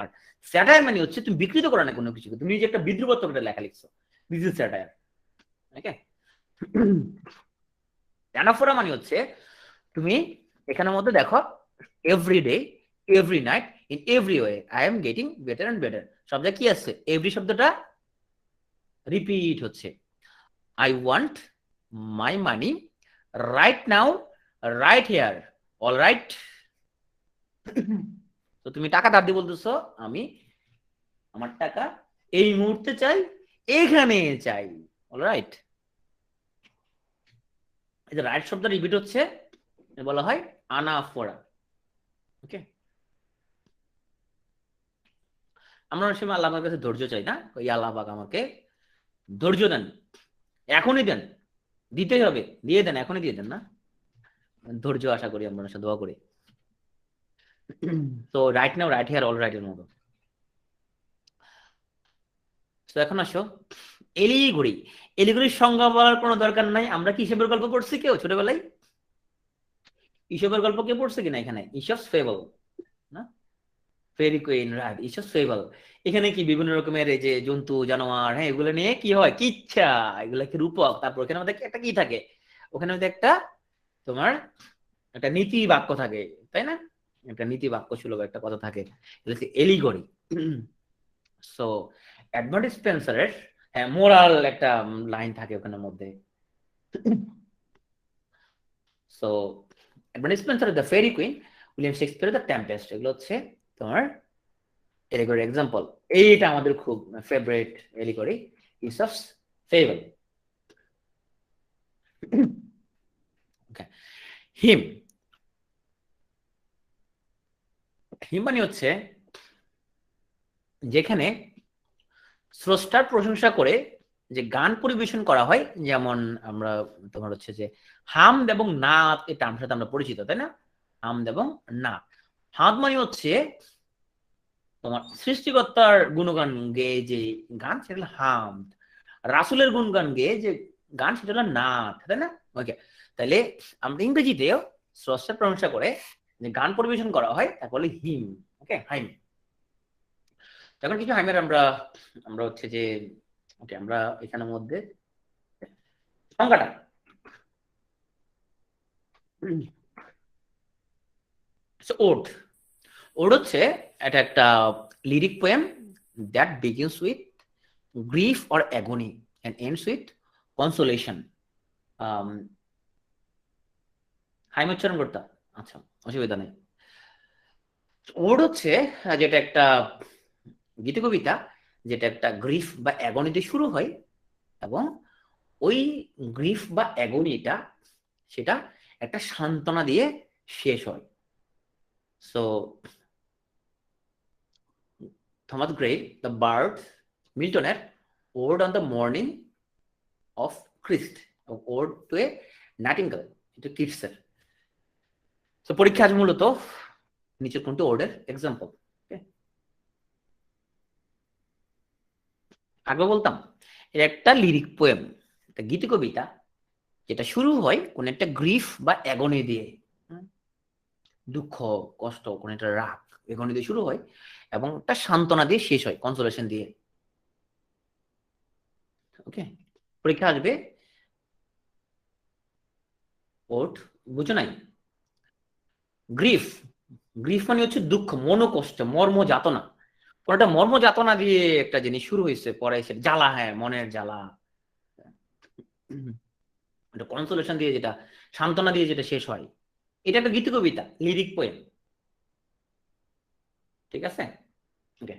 আর স্যাটায়ার মানে হচ্ছে তুমি বিকৃত করা না কোনো কিছু, তুমি নিজে একটা বিদ্রুপাত্মক একটা লেখা লিখছো, this is satire. Okay. Anaphora মানে হচ্ছে তুমি এখানের মধ্যে দেখো, every day, every night, in every way I am getting better and better, শব্দটা কি আসছে? এভরি শব্দটা রিপিট হচ্ছে। I want my money right now, right here, all right. তো তুমি টাকা ধার দিয়ে বলতেছো আমি আমার টাকা এই মুহূর্তে চাই, এখানে চাই, অল রাইট। এই যে রাইট শব্দ রিপিট হচ্ছে বলা হয় আনাফোরা। ওকে। আমরা অনেক সময় আল্লাহর কাছে ধৈর্য চাই না, ওই আল্লাহ পাক আমাকে ধৈর্য দেন, এখনই দেন, দিতে হবে, দিয়ে দেন, এখনই দিয়ে দেন না, ধৈর্য আশা করি আমরা দোয়া করি। তো right now, right here, all right এর মতো। তো এখন আসো এলিঘড়ি। এলিঘড়ির সংজ্ঞা বলার কোনো দরকার নাই, আমরা কি হিসেবের গল্প পড়ছি কেউ ছোটবেলায়? ইসবের গল্প কে পড়ছে কিনা এখানে? ইসবস ফেবল না? ফেরি কুইন, রাইট, ইসবস ফেবল। এখানে কি বিভিন্ন রকমের এই যে জন্তু জানোয়ার, হ্যাঁ, এগুলো নিয়ে কি হয়, কিচ্ছা, এগুলা কি রূপক। তারপর ওখানে মধ্যে একটা কি থাকে, ওখানে মধ্যে একটা তোমার একটা নীতি বাক্য থাকে, তাই না? একটা নীতি বাক্য সুলভ একটা কথা থাকে, এটা হচ্ছে এলিগরি। সো এডমান্ড স্পেন্সারের, হ্যাঁ, মোরাল একটা লাইন থাকে ওখানের মধ্যে। সো এডমান্ড স্পেন্সারের দ্য ফেরি কুইন, উইলিয়াম শেক্সপিয়ারের দ্য টেম্পেস্ট, এগুলো হচ্ছে তোমার এলিগরি এক্সাম্পল। এইটা আমাদের খুব ফেভারিট এলিগরি, ইসফস ফেবল। হিম, হিম মানে হচ্ছে যেখানে স্রষ্টার প্রশংসা করে যে গান পরিবেশন করা হয়, যেমন আমরা তোমার হচ্ছে যে হামদ এবং নাত, এই টার্মের সাথে আমরা পরিচিত, তাই না? হামদ এবং নাত। হামদ মানে হচ্ছে তোমার সৃষ্টিকর্তার গুণগান গেয়ে যে গান, সেটা হলো হামদ। রাসুলের গুণগান গেয়ে যে গান, সেটা হলো নাত, তাই না? ওকে। তাহলে আমরা ইংরেজিতেও স্রষ্টার প্রশংসা করে যে গান পরিবেশন করা হয় তাকে বলে হিম। ওকে, হাইম। তখন কিছু হাইমের আমরা আমরা হচ্ছে যে ওকে, আমরা এখানের মধ্যে সংজ্ঞাটা, ওড। ওড হচ্ছে এটা একটা lyric poem that begins with grief or agony and ends with consolation. Hymn উচ্চারণ করতে, আচ্ছা, অসুবিধা নেই। ওড হচ্ছে যেটা একটা গীতি কবিতা, যেটা একটা গ্রিফ বা অ্যাগনিতে শুরু হয়, এবং ওই গ্রিফ বা অ্যাগনিটা সেটা একটা সান্ত্বনা দিয়ে শেষ হয়। So Thomas Gray, the bard, মিল্টনের ode on the morning of Christ, ode to a nightingale, এটা কিটসের। তো পরীক্ষা আজ মূলত নিচের কোনটি ওডের এক্সাম্পল। আগে বলতাম এটা একটা লিরিক পোয়েম, একটা গীতি কবিতা, যেটা শুরু হয় কোন একটা গ্রিফ বা অ্যাগনি দিয়ে, দুঃখ, কষ্ট, কোন একটা রাগ, এগনি দিয়ে শুরু হয় এবং একটা সান্ত্বনা দিয়ে শেষ হয়, কনসোলেশন দিয়ে। ওকে, পরীক্ষা আসবে ওট, বুঝো নাই? গ্রিফ, গ্রিফ মানে হচ্ছে দুঃখ, মনোকষ্ট, মর্ম যাতনা, কোন একটা মর্ম যাতনা দিয়ে একটা জিনিস শুরু হয়েছে, পরে এসে জ্বালা, হ্যাঁ, মনের জ্বালা। একটা কনসোলেশন দিয়ে, যেটা সান্ত্বনা দিয়ে যেটা শেষ হয়, এটা একটা গীতি কবিতা, লিরিক পোয়েম। ঠিক আছে? ওকে।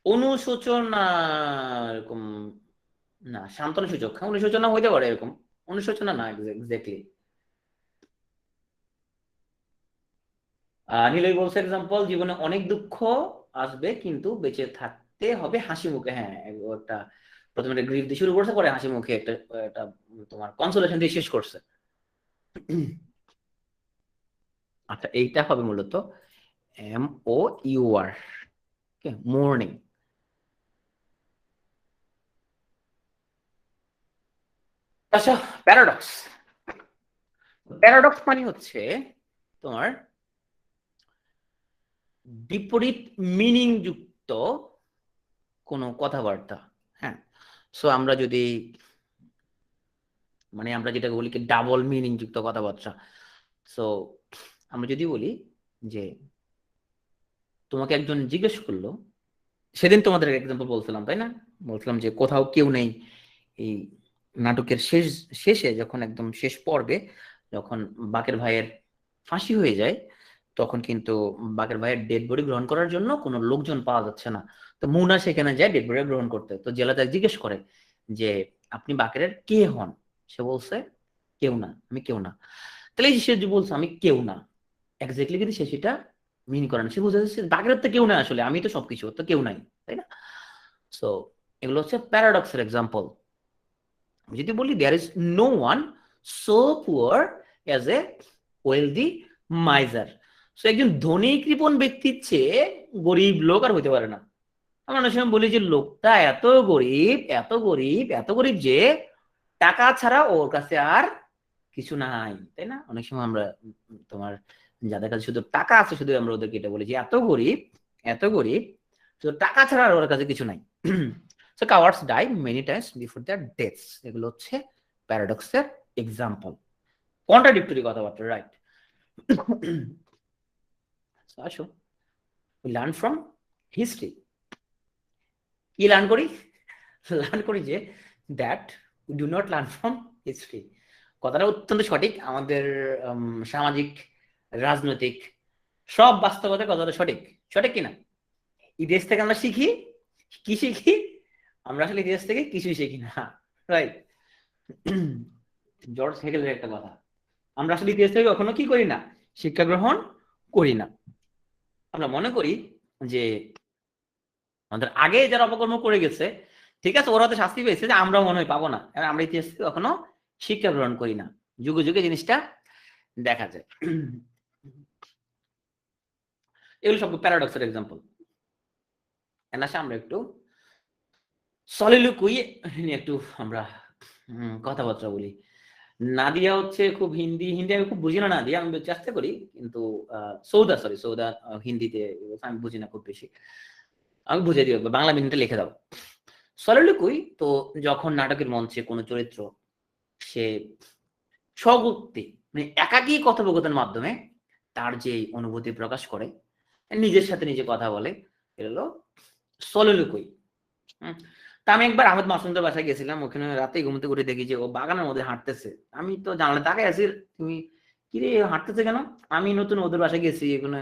অনুশোচনা, এরকম না, সান্ত্বনা সূচক, হ্যাঁ, অনুশোচনা হইতে পারে এরকম, অনুশোচনা না এক্স্যাক্টলি। নীলই বলছে এক্সাম্পল, জীবনে অনেক দুঃখ আসবে কিন্তু বেঁচে থাকতে হবে হাসি মুখে। হ্যাঁ, একটা প্রথমে একটা গ্রিফ দিয়ে শুরু করছে, পরে হাসি মুখে একটা একটা তোমার কনসোলেশন দিয়ে শেষ করছে। আচ্ছা, এইটা হবে মূলত MOUR, ওকে, মর্নিং। আচ্ছা, প্যারাডক্স। প্যারাডক্স মানে হচ্ছে তোমার বিপরীত মিনিং যুক্ত কোনো কথাবার্তা। হ্যাঁ, সো আমরা যদি মানে আমরা যেটাকে বলি কি ডাবল মিনিং যুক্ত কথাবার্তা। সো আমরা যদি বলি যে তোমাকে একজন জিজ্ঞেস করলো, সেদিন তোমাদের এক্সাম্পল বলছিলাম তাই না, বলছিলাম যে কোথাও কেউ নেই, এই নাটকের শেষে যখন একদম শেষ পর্বে যখন বাকের ভাইয়ের ফাঁসি হয়ে যায়, তখন কিন্তু বাকের ভাইয়ের ডেড বডি গ্রহণ করার জন্য কোনো লোকজন পাওয়া যাচ্ছে না। তো মুনা সেখানে যায় ডেড বডি গ্রহণ করতে। তো জেলাদার জিজ্ঞেস করে যে আপনি বাকেরের কে হন? সে বলছে কেউ না, আমি কেউ না। তাহলে সে যে বলছে আমি কেউ না, এক্স্যাক্টলি কিন্তু সে সেটা মিন করে না। সে বুঝে যাচ্ছে বাকেরের তো কেউ নাই, আসলে আমি তো সবকিছু, তো কেউ নাই, তাই না? সো এগুলো হচ্ছে প্যারাডক্সের এক্সাম্পল। যদি বলি there is no one so poor as a wealthy miser. So একজন ধনী কৃপণ ব্যক্তির চেয়ে গরিব লোক আর হইতে পারে না। আমরা অনেক সময় বলি যে লোকটা এত গরিব, এত গরিব, এত গরিব যে টাকা ছাড়া ওর কাছে আর কিছু নাই, তাই না? অনেক সময় আমরা তোমার যাদের কাছে শুধু টাকা আছে শুধু আমরা ওদেরকে এটা বলি যে এত গরিব, এত গরিব, শুধু টাকা ছাড়া আর ওর কাছে কিছু নাই। So cowards die many times before their deaths. এগুলো হচ্ছে প্যারাডক্সের এক্সাম্পল, কন্ট্রাডিক্টরি কথাবার্তা, রাইট? আসো উই লার্ন ফ্রম হিস্ট্রি। কি লার্ন করি? লার্ন করি যে that we do not learn from history. কথাটা অত্যন্ত সঠিক। আমাদের সামাজিক, রাজনৈতিক সব বাস্তবতা কথাটা সঠিক, সঠিক কিনা? ইতিহাস থেকে আমরা শিখি, কি শিখি? আমরা আসলে ইতিহাস থেকে কিছুই শিখি না, রাইট? জর্জ হেগেলের একটা কথা, আমরা আসলে ইতিহাস থেকে কখনো কি করি না? শিক্ষা গ্রহণ করি না। আমরা মনে করি যে আমাদের আগে যারা অপকর্ম করে গেছে, ঠিক আছে, ওরা তো শাস্তি পেয়েছে, যে আমরা মনে হয় পাবো না। আমরা ইতিহাস থেকে কখনো শিক্ষা গ্রহণ করি না। যুগে যুগে জিনিসটা দেখা যায়। এগুলো সব প্যারাডক্সের এক্সাম্পল। আসে আমরা একটু সলিলোকুই নিয়ে একটু আমরা কথাবার্তা বলি। নাদিয়া হচ্ছে খুব হিন্দি হিন্দি আমি খুব বুঝি না। নাদিয়া আমি চেষ্টা করি, কিন্তু সৌদা হিন্দিতে আমি বুঝি না খুব বেশি। আমি বুঝে দিই, বাংলা মিনিটে লিখে দাও। সলিলোকুই তো যখন নাটকের মঞ্চে কোনো চরিত্র সে স্বগুক্তি মানে একাকী কথোপকথনের মাধ্যমে তার যে অনুভূতি প্রকাশ করে, নিজের সাথে নিজে কথা বলে, এটা হলো সলিলোকুই। তা আমি একবার আহমেদ মাসুমদের বাসায় গেছিলাম, ওখানে রাতে ঘুমতে করে দেখি যে ও বাগানের মধ্যে হাঁটতেছে। আমি তো জানলা তাকাই আছি, তুমি কিরে হাঁটতেছে কেন? আমি নতুন ওদের বাসায় গেছি এখানে,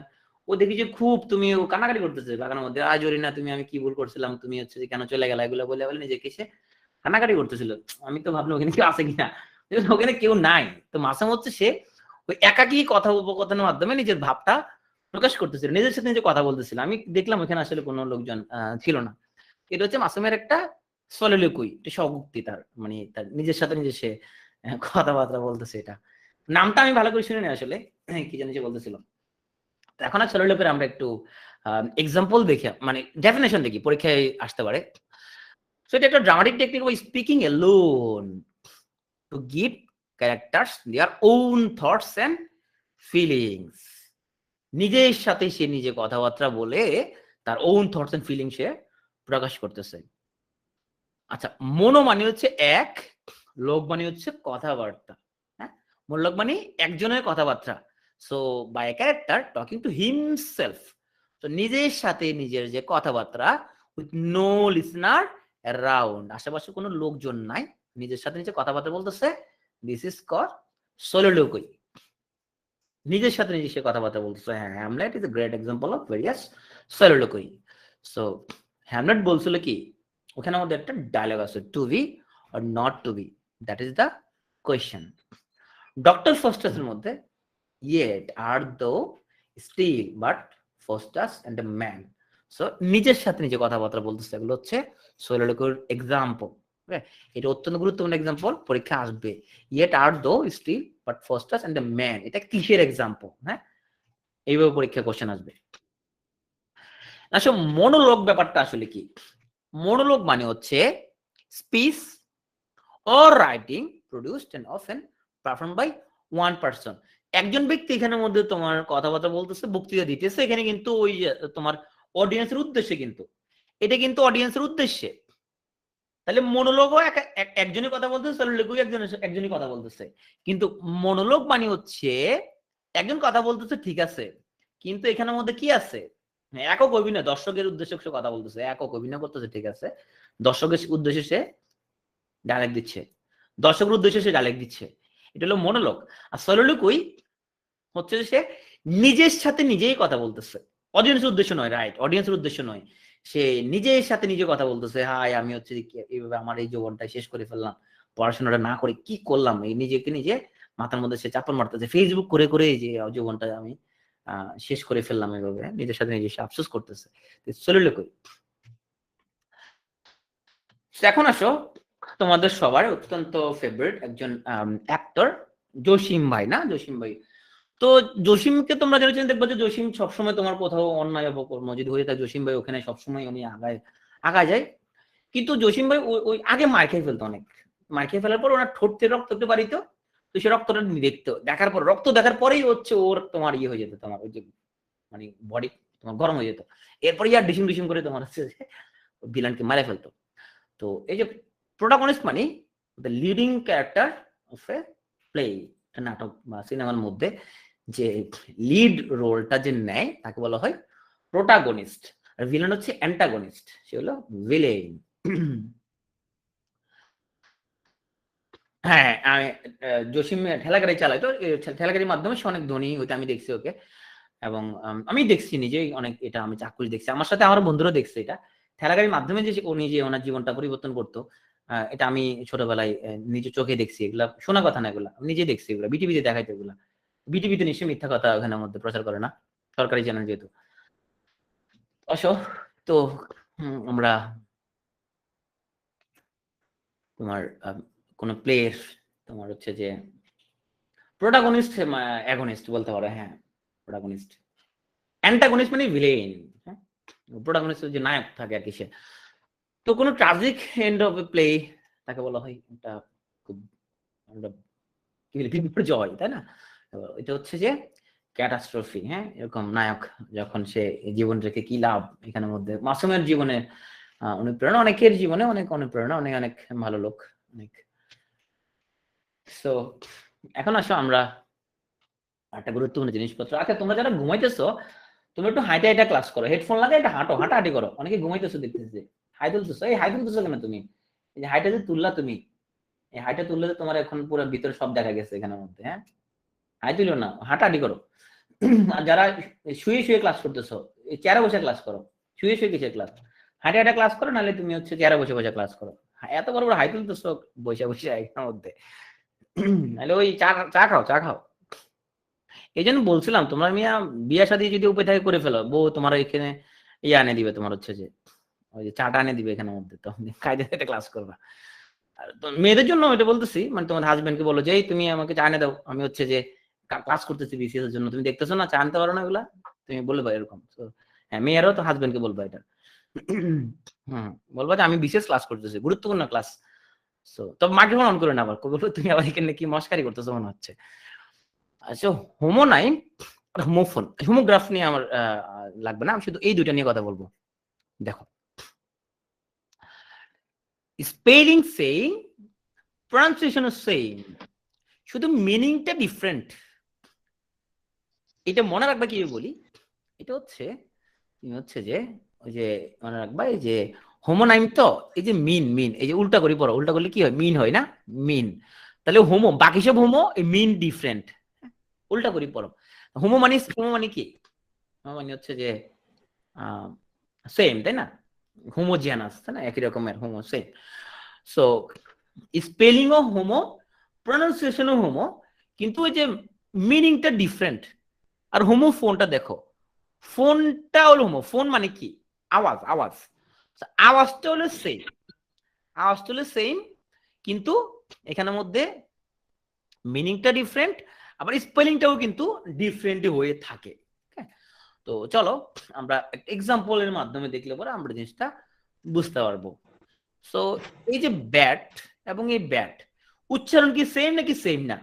ও দেখি যে খুব তুমি ও কান্নাকাটি করতেছে বাগানের মধ্যে। আজ ওরি না, তুমি আমি কি ভুল করছিলাম, তুমি হচ্ছে যে কেন চলে গেলা, এগুলো বলে বলে নিজেকে সে কান্নাকাটি করতেছিল। আমি তো ভাবলাম ওখানে কেউ আছে কিনা, ওখানে কেউ নাই। তো মাসুম হচ্ছে সে ওই একাকী কথোপকথনের মাধ্যমে নিজের ভাবটা প্রকাশ করতেছিল, নিজের সাথে নিজে কথা বলতেছিল। আমি দেখলাম ওখানে আসলে কোনো লোকজন ছিল না। এটা হচ্ছে মাসুমের একটা সলিলোকুই, একটা স্বগুক্তি, তার মানে তার নিজের সাথে নিজে সে কথাবার্তা বলতেছে। এটা নামটা আমি ভালো করে শুনি না আসলে, কি জানি সে বলতেছিল। এখন আর সলিলোকুইর আমরা একটু এক্সাম্পল দেখি, মানে ডেফিনেশন দেখি, পরীক্ষায় আসতে পারে। সো এটা একটা dramatic technique of speaking alone to give characters their own thoughts and feelings. নিজের সাথে সে নিজে কথাবার্তা বলে তার ওন থটস এন্ড ফিলিং সে প্রকাশ করতেছে। আচ্ছা, মনো মানে হচ্ছে এক, লোক মানে হচ্ছে কথাবার্তা। হ্যাঁ, মনোলগ মানে একজনের কথাবার্তা। So by a character talking to himself, তো নিজের সাথে নিজের যে কথাবার্তা, উইথ নো লিসনার অ্যারাউন্ড, আশেপাশে কোনো লোকজন নাই, নিজের সাথে নিজে কথাবার্তা বলতেছে। This is called soliloquy. নিজের সাথে নিজে সে কথাবার্তা বলতেছে। হ্যাঁ, Hamlet is a great example of various soliloquy. So Hamlet বলছিল কি, ওখানে আমাদের একটা ডায়লগ আছে, to be or not to be, that is the question. Doctor ফাস্টাসের মধ্যে yet R thou still but Faustus and a man. So নিজের সাথে নিজে কথাবার্তা বলতেছে, এগুলো হচ্ছে সলিলোকুইর এক্সাম্পল। এটা অত্যন্ত গুরুত্বপূর্ণ এক্সাম্পল, পরীক্ষা আসবে। Yet R thou still but Faustus and a man, এটা কিসের এক্সাম্পল? হ্যাঁ, এইভাবে পরীক্ষা কোশ্চেন আসবে। আসলে মনোলগ ব্যাপারটা আসলে কি? মনোলগ মানে হচ্ছে speech or writing produced and often performed by one person. একজন ব্যক্তি এখানের মধ্যে তোমার কথাবার্তা বলতেছে, বক্তৃতা দিতেছে, এখানে কিন্তু ওই তোমার অডিয়েন্সের উদ্দেশ্যে, কিন্তু এটা কিন্তু অডিয়েন্সের উদ্দেশ্যে। তাহলে মনোলগও একজনই কথা বলতেছে, সলিলয়েডও একজনই কথা বলতেছে। কিন্তু মনোলগ মানে হচ্ছে একজন কথা বলতেছে, ঠিক আছে, কিন্তু এখানের মধ্যে কি আছে, একক অভিনয়, দর্শকের উদ্দেশ্যে সে কথা বলতেছে, একক অভিনয় করতেছে, ঠিক আছে, দর্শকের উদ্দেশ্যে সে ডায়লগ দিচ্ছে, দর্শকের উদ্দেশ্যে সে ডায়লগ দিচ্ছে, এটা হলো মনোলগ। আর সলিলয় হচ্ছে সে নিজের সাথে নিজেই কথা বলতেছে, অডিয়েন্সের উদ্দেশ্য নয়, রাইট, অডিয়েন্সের উদ্দেশ্য নয়, সে নিজের সাথে নিজে কথা বলতেছে, হাই আমি হচ্ছে এইভাবে আমার এই জীবনটা শেষ করে ফেললাম, পড়াশোনাটা না করে কি করলাম, এই নিজেকে নিজে মাথার মধ্যে সে চাপড় মারতেছে, ফেসবুক করে করে যে জীবনটা আমি শেষ করে ফেললাম, এইভাবে নিজের সাথে নিজে সে আফসোস করতেছে। সলিলয়। এখন আসো তোমাদের সবার অত্যন্ত ফেভারিট একজন অ্যাক্টর জসিম ভাই, না জসিম ভাই। তো জসিমকে তোমরা জেনেছেন, দেখবো যে জসিম সবসময় তোমার কোথাও অন্যায় অপকর্ম যদি হয়ে থাকে, জসিম ভাই ওখানে সবসময় উনি আগায় যায়। কিন্তু জসিম ভাই ওই আগে মার খেয়ে ফেলতো, অনেক মার খেয়ে ফেলার পর ওনার ঠোঁট থেকে রক্ত হতে পারিত, তো সে রক্তটা দেখতো, দেখার পর রক্ত দেখার পরেই হচ্ছে ওর তোমার ইয়ে হয়ে যেত, তোমার ওই যে মানে বডি তোমার গরম হয়ে যেত, এরপরে আর ডিসিম ডিসিম করে তোমার হচ্ছে ভিলানকে মারে ফেলতো। তো এই যে প্রোটাগনিস্ট মানে the leading character of A play, নাটক বা সিনেমার মধ্যে যে লিড রোলটা যে নেয় তাকে বলা হয় প্রোটাগনিস্ট, আর ভিলেন হচ্ছে অ্যান্টাগনিস্ট, সে হলো ভিলেন। হ্যাঁ, জসিম ঠেলাগাড়ি চালায়, তো ঠেলাগাড়ির মাধ্যমে সে অনেক ধনী হইতে আমি দেখছি ওকে, এবং আমি দেখছি নিজেই অনেক, এটা আমি চাক্ষুষ দেখছি, আমার সাথে আমার বন্ধুরা দেখছে এটা, ঠেলাগাড়ির মাধ্যমে যে উনি যে ওনার জীবনটা পরিবর্তন করতো, এটা আমি ছোটবেলায় নিজে চোখে দেখছি, এগুলা শোনা কথা না, এগুলা আমি নিজে দেখছি, এগুলা বিটিভিতে দেখাইতো, এগুলা বিটিভিতে নিশ্চয়ই মিথ্যা কথা ওখানের মধ্যে প্রচার করে না, সরকারি চ্যানেল যেহেতু। অশো, তো আমরা তোমার কোন প্লের তোমার হচ্ছে যে প্রোটাগনিস্ট অ্যাগনিস্ট বলতে পারো, হ্যাঁ প্রোটাগনিস্ট, অ্যান্টাগনিস্ট মানে ভিলেন, হ্যাঁ প্রোটাগনিস্ট যে নায়ক থাকে আর কি সে। তো কোনো tragic end of A play তাকে বলা হয়, এটা খুব কি বলে বিপর্যয়, তাই না, এটা হচ্ছে যে ক্যাটাস্ট্রফি, হ্যাঁ এরকম নায়ক যখন সে জীবন রেখে কি লাভ, এখানের মধ্যে মাসুমের জীবনে অনুপ্রেরণা, অনেকের জীবনে অনেক অনুপ্রেরণা, অনেক অনেক ভালো লোক অনেক। সো এখন আসো আমরা একটা গুরুত্বপূর্ণ জিনিসপত্র, আচ্ছা তোমরা যারা ঘুমাইতেছো তুমি একটু হাইটা হাইটা ক্লাস করো, হেডফোন লাগে এটা হাঁটো, হাঁটাহাঁটি করো, অনেকে ঘুমাইতেছো দেখতেছি, হাই তুলতেছো, এই হাই তুলতেছো কেন তুমি, এই যে হাইটা যে তুললা তুমি, এই হাইটা তুললে তো তোমার এখন পুরো ভিতরে সব দেখা গেছে এখানের মধ্যে, হ্যাঁ হাই তুলো না, হাঁটাহাঁটি করো। আর যারা শুয়ে শুয়ে ক্লাস করতেছো, চেয়ারে বসে ক্লাস করো, শুয়ে শুয়ে কিসের ক্লাস, হাঁটা হাঁটা ক্লাস করো, নাহলে তুমি হচ্ছে চেয়ারে বসে বসে ক্লাস করো, এত বড় বড় হাই তুলতেছো বসে বসে এখানের মধ্যে, নাহলে ওই চা চা খাও, চা খাও। এই জন্য বলছিলাম তোমরা মিয়া বিয়ে শাদী যদি উপায় থাকে করে ফেলো, বউ তোমার এখানে ইয়ে আনে দিবে, তোমার হচ্ছে যে ওই যে চাটা এনে দিবে এখানের মধ্যে, তো খাইতে খাইতে ক্লাস করবা। আর মেয়েদের জন্য এটা বলতেছি, মানে তোমার হাজবেন্ডকে বলো যে তুমি আমাকে চা এনে দাও, আমি হচ্ছে যে ক্লাস করতেছি বিসিএস এর জন্য, তুমি দেখতেছো না চা আনতে পারো না, এগুলা তুমি বলবে এরকম। হ্যাঁ মেয়েরাও তো হাজবেন্ডকে বলবা এটা, হম বলবা যে আমি বিসিএস ক্লাস করতেছি, গুরুত্বপূর্ণ ক্লাস। সো তবে মাইক্রোফোন অন করে না, আবার বলবো তুমি আবার এখানে কি মস্কারি করতেছো মনে হচ্ছে। আচ্ছা হোমো নাই, হোমোফোন, হোমোগ্রাফ নিয়ে আমার লাগবে না, আমি শুধু এই দুইটা নিয়ে কথা বলবো। দেখো স্পেলিং সেম, প্রনাউন্সিয়েশন সেম, শুধু মিনিংটা ডিফারেন্ট। এটা মনে রাখবা কি বলি, এটা হচ্ছে তুমি হচ্ছে যে ওই যে মনে রাখবা এই যে হোমোনাইম, তো এই যে মিন মিন এই যে উল্টা করি পড়ো, উল্টা করলে কি হয় মিন হয় না, মিন, তাহলে হোমো, বাকি সব হোমো, মিন ডিফারেন্ট, উল্টা করি পড়ো। হোমো মানে কি, হোমো মানে হচ্ছে যে সেম, তাই না, হোমোজিয়ানাস, তাই না, একই রকমের হোমো সেম। সো স্পেলিংও হোমো, প্রনাউন্সিয়েশনও হোমো, কিন্তু ওই যে মিনিংটা ডিফারেন্ট। আর হোমো ফোনটা দেখো, ফোনটা হলো হোমো, ফোন মানে কি আওয়াজ, আওয়াজ, আওয়াজটা হলো সেম, আওয়াজটা হলো সেম, কিন্তু এখানের মধ্যে মিনিংটা ডিফারেন্ট, আবার স্পেলিংটাও কিন্তু ডিফারেন্ট হয়ে থাকে। তো চলো আমরা একটা এক্সাম্পলের মাধ্যমে দেখলে পরে আমরা জিনিসটা বুঝতে পারবো। সো এই যে ব্যাট এবং এই ব্যাট, উচ্চারণ কি সেম নাকি সেম না?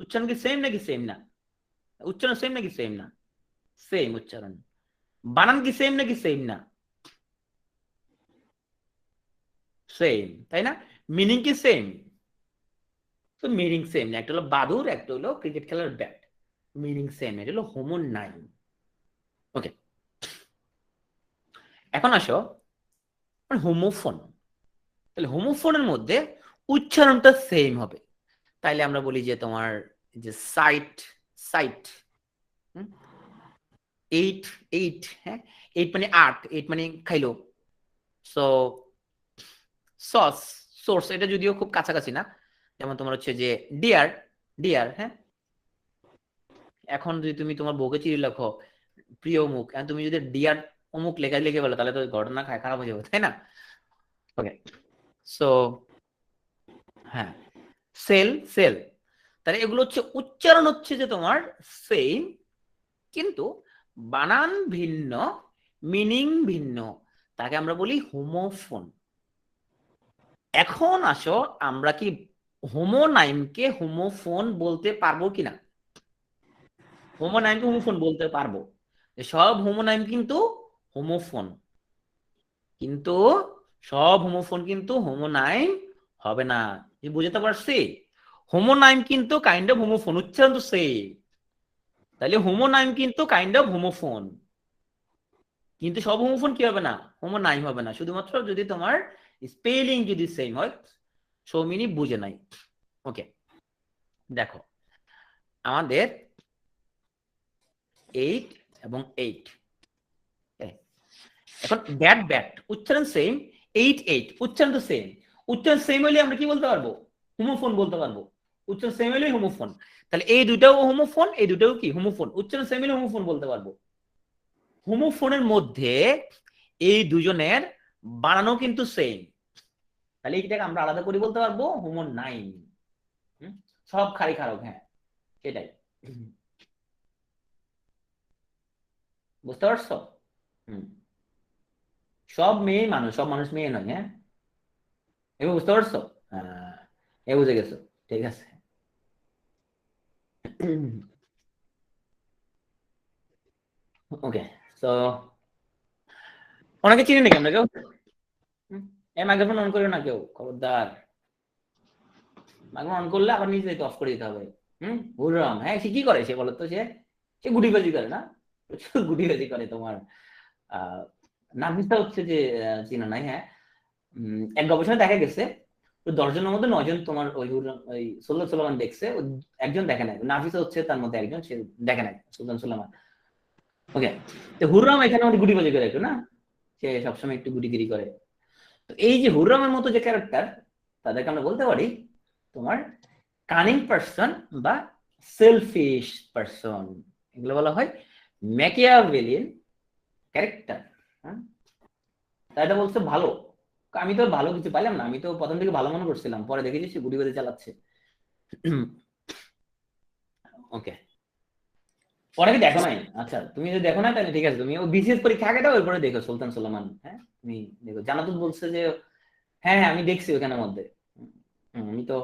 উচ্চারণ কি সেম নাকি সেম না? উচ্চারণ সেম নাকি সেম না? সেম উচ্চারণ। বানান কি সেম নাকি সেম না? সেম, তাই না? মিনিং কি সেম? তো মিনিং সেম না, একটা হলো বাদুর, একটা হলো ক্রিকেট খেলার ব্যাট। মিনিং সেম, এটা হলো হোমোনাইম। ওকে, এখন আসো হোমোফোন। তাহলে হোমোফোনের মধ্যে উচ্চারণটা সেম হবে। তাইলে আমরা বলি যে তোমার যে সাইট, সাইট, এইট, এইট, হ্যাঁ, এইট মানে আট, এইট মানে খাইলো। সো সস, সোর্স, এটা যদিও খুব কাছাকাছি না। যেমন তোমার হচ্ছে যে ডিয়ার, ডিয়ার, হ্যাঁ। এখন যদি তুমি তোমার বউকে চিঠি লেখো প্রিয় অমুক, তুমি যদি ডিয়ার অমুক লেখা লিখে বলো, তাহলে তো ঘটনা খারাপ হয়ে যাবে, তাই না? ওকে, সো হ্যাঁ, সেল, সেল। তাহলে এগুলো হচ্ছে উচ্চারণ হচ্ছে যে তোমার সেম, কিন্তু বানান ভিন্ন, মিনিং ভিন্ন, তাকে আমরা বলি হোমোফোন। এখন আসো, আমরা কি হোমোনাইমকে হোমোফোন বলতে পারবো কিনা? হোমোনাইমকে হোমোফোন বলতে পারবো। সব হোমোনাইম কিন্তু হোমোফোন, কিন্তু সব হোমোফোন কিন্তু হোমোনাইম হবে না। বুঝতে পারছি? হোমোনাইম কিন্তু কাইন্ড অফ হোমোফোন, উচ্চারণ তো সেম। তাহলে হোমোনাইম কিন্তু কাইন্ড অফ হোমোফোন, কিন্তু সব হোমোফোন কি হবে না? হোমোনাইম হবে না, শুধুমাত্র যদি তোমার স্পেলিং যদি সেম হয়। সৌমিনী বুঝে নাই। ওকে, দেখো আমাদের 8 এবং 8, এখন ব্যাট, ব্যাট উচ্চারণ সেম, 8, 8 উচ্চারণ তো সেম। উচ্চারণ সেম হলে আমরা কি বলতে পারবো? হোমোফোন বলতে পারবো। উচ্চারণ সেম হলেই হোমোফোন। তাহলে এই দুটাও হোমোফোন, এই দুটাও কি হোমোফোন। উচ্চারণ সেম হলে হোমোফোন বলতে পারবো। হোমোফোনের মধ্যে এই দুজনের বানানো কিন্তু সেম, তাহলে এইটাকে আমরা আলাদা করে বলতে পারবো হোমোনাইম। সব খারি খারক, হ্যাঁ, সেটাই। বুঝতে পারছো? হম, সব মেয়ে মানুষ, সব মানুষ মেয়ে নয়, হ্যাঁ, এবার বুঝতে পারছো? হ্যাঁ, এ বুঝে গেছো, ঠিক আছে। ওকে, তো ওনাকে চিনি নাকি আমরা কেউ? এ মাইক্রোফোন অন করে না কেউ, খবরদার। মাইক্রোফোন অন করলে আবার নিজে অফ করে দিতে হবে। বুঝলাম, হ্যাঁ, সে কি করে সে বলতো? সে সে গুটিবাজি করে না? গুটিবাজি করে তোমার। আহ নাফিসা হচ্ছে যে চিনা নাই, হ্যাঁ। এক গবেষণায় দেখা গেছে 10 জনের মধ্যে 9 জন তোমার ওই সুলতান সুলেমান দেখছে, একজন দেখে নাই। নাফিসা হচ্ছে তার মধ্যে একজন, সে দেখে নাই সুলতান সুলেমান। ওকে, তো হুররাম এখানে আমাদের গুটিবাজি করে একটু না, সে সবসময় একটু গুটিগিরি করে। তো এই যে হুররামের মতো যে ক্যারেক্টার, তাদেরকে আমরা বলতে পারি তোমার কানিং পারসন বা সেলফিশ পারসন। এগুলো বলা হয় ম্যাকিয়াভেলিয়ান ক্যারেক্টার। তাই এটা বলছে ভালো। আমি তো ভালো কিছু পাইলাম না, আমি তো প্রথম থেকে ভালো মনে করছিলাম, পরে দেখেছি সে গুটি বাজি চালাচ্ছে। ওকে, পরে কি দেখো নাই? আচ্ছা, তুমি যদি দেখো না তাহলে ঠিক আছে, তুমি ও বিসিএস পরীক্ষা আগে দাও, এরপরে দেখো সুলতান সুলেমান। হ্যাঁ, তুমি দেখো। জানাতুল বলছে যে হ্যাঁ, হ্যাঁ, আমি দেখছি ওখানের মধ্যে। আমি তো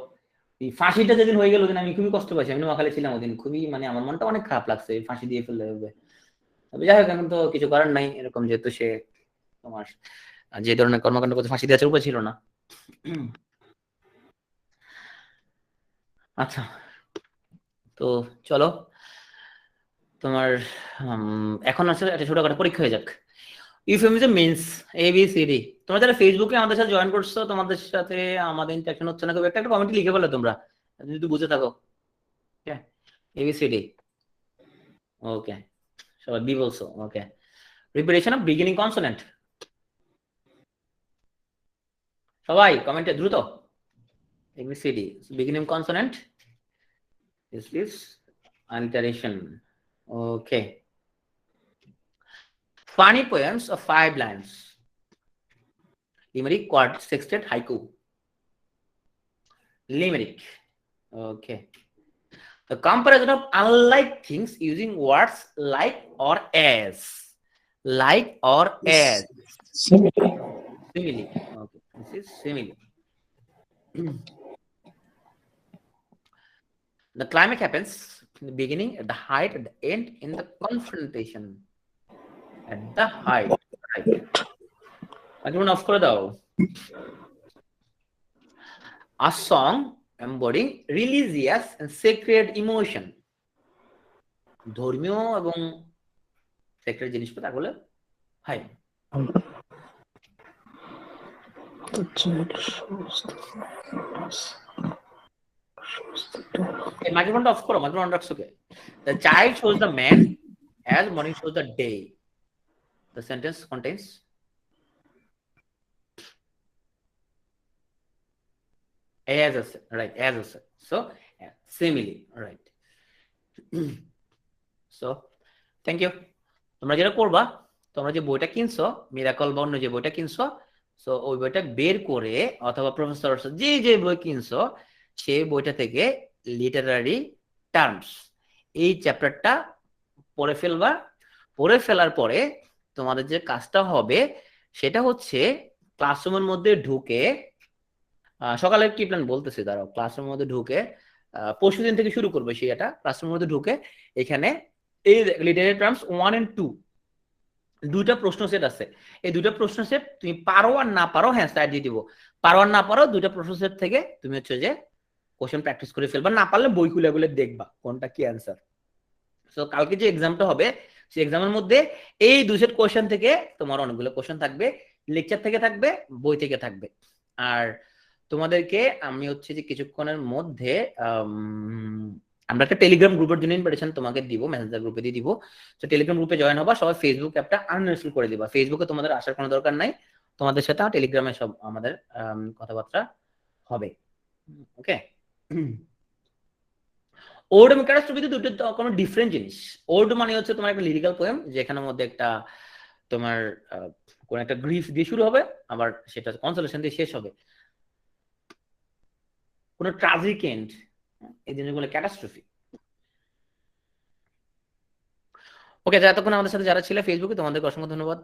এই ফাঁসিটা যেদিন হয়ে গেল, ওদিন আমি খুবই কষ্ট পাইছি। আমি নোয়াখালী ছিলাম ওদিন, খুবই মানে আমার মনটা অনেক খারাপ লাগছে, ফাঁসি দিয়ে ফেললে হবে। তবে যাই হোক, এখন তো কিছু করার নাই, এরকম যেহেতু সে তোমার যে ধরনের কর্মকাণ্ড করতে, ফাঁসি দেওয়ার উপায় ছিল না। আচ্ছা, তো চলো তোমার এখন আসলে একটা ছোটখাটো পরীক্ষা হয়ে যাক। Euphemism means ABCD। তোমরা যারা ফেসবুকে আমাদের সাথে জয়েন করছো, তোমাদের সাথে আমাদের ইন্টারঅ্যাকশন হচ্ছে না খুব একটা, কমেন্টে লিখে বলো তোমরা যদি বুঝে থাকো। হ্যাঁ, ABCD। ওকে, সবাই বি বলছো। ওকে, প্রিপারেশন অফ বিগিনিং কনসোনেন্ট। সবাই কমেন্টে দ্রুত ABCD beginning consonant is alliteration. Okay, funny poems of 5 lines, limerick, quad, sextet, haiku. Limerick. Okay, the comparison of unlike things using words like or as. Like or as. Simile. Simile. Okay, this is simile. The climax happens in the beginning, at the height, at the end, in the confrontation. At the height, right? Everyone off করে দাও. A song embodying religious and sacred emotion. ধর্মীয় এবং secret জিনিসপত্র তাহলে high মাইক্রোফোনটা of করো, microphone রাখছো কে? The child shows the man as morning shows the day. The sentence contains as a right, as a so simile, right? So thank you. তোমরা যেটা করবা, তোমরা যে বইটা কিনছো মিরাকল বা অন্য যে বইটা কিনছো, সো ওই বইটা বের করে অথবা প্রফেসর যে বই কিনছো সেই বইটা থেকে লিটারারি টার্মস এই চ্যাপ্টারটা পড়ে ফেলবা। পড়ে ফেলার পরে তোমাদের যে কাজটা হবে সেটা হচ্ছে ক্লাসরুমের মধ্যে ঢুকে, সকালে কি প্ল্যান বলতেছি দাঁড়াও, ক্লাসরুমের মধ্যে ঢুকে পরশুদিন থেকে শুরু করবে সেটা, ক্লাসরুমের মধ্যে ঢুকে এখানে এই লিটারারি টার্মস 1 and 2 দুইটা প্রশ্ন সেট আছে, এই দুইটা প্রশ্ন সেট তুমি পারো আর না পারো, হ্যাঁ সাইড দিয়ে দিব, পারো আর না পারো দুইটা প্রশ্ন সেট থেকে তুমি হচ্ছে যে কোশ্চেন প্র্যাকটিস করে ফেলবা, না পারলে বই খুলে খুলে দেখবা কোনটা কি অ্যান্সার। সো কালকে যে এক্সামটা হবে সেই এক্সামের মধ্যে এই দুই সেট কোশ্চেন থেকে তোমার অনেকগুলো কোশ্চেন থাকবে, লেকচার থেকে থাকবে, বই থেকে থাকবে। আর তোমাদেরকে আমি হচ্ছে যে কিছুক্ষণের মধ্যে আমরা একটা টেলিগ্রাম গ্রুপের জন্য ইনভাইটেশন তোমাকে দিব, মেসেঞ্জার গ্রুপে দিয়ে দিব। তো টেলিগ্রাম গ্রুপে জয়েন হবা, সবাই ফেসবুক অ্যাপটা আনইনস্টল করে দিবা। ফেসবুকে তোমাদের আসার কোনো দরকার নাই, তোমাদের সাথে টেলিগ্রামে সব আমাদের কথাবার্তা হবে। ওকে, ওড এবং ক্যাটাস্ট্রফি দুটো কোনো ডিফারেন্ট জিনিস। ওড মানে হচ্ছে তোমার একটা লিরিক্যাল পোয়েম যেখানের মধ্যে একটা তোমার কোন একটা গ্রিফ দিয়ে শুরু হবে, আবার সেটা কনসোলেশন দিয়ে শেষ হবে, কোন ট্রাজিক এন্ড, এই জিনিসগুলো ক্যাটাস্ট্রফি। ওকে, এতক্ষণ আমাদের সাথে যারা ছিল ফেসবুকে তোমাদেরকে অসংখ্য ধন্যবাদ।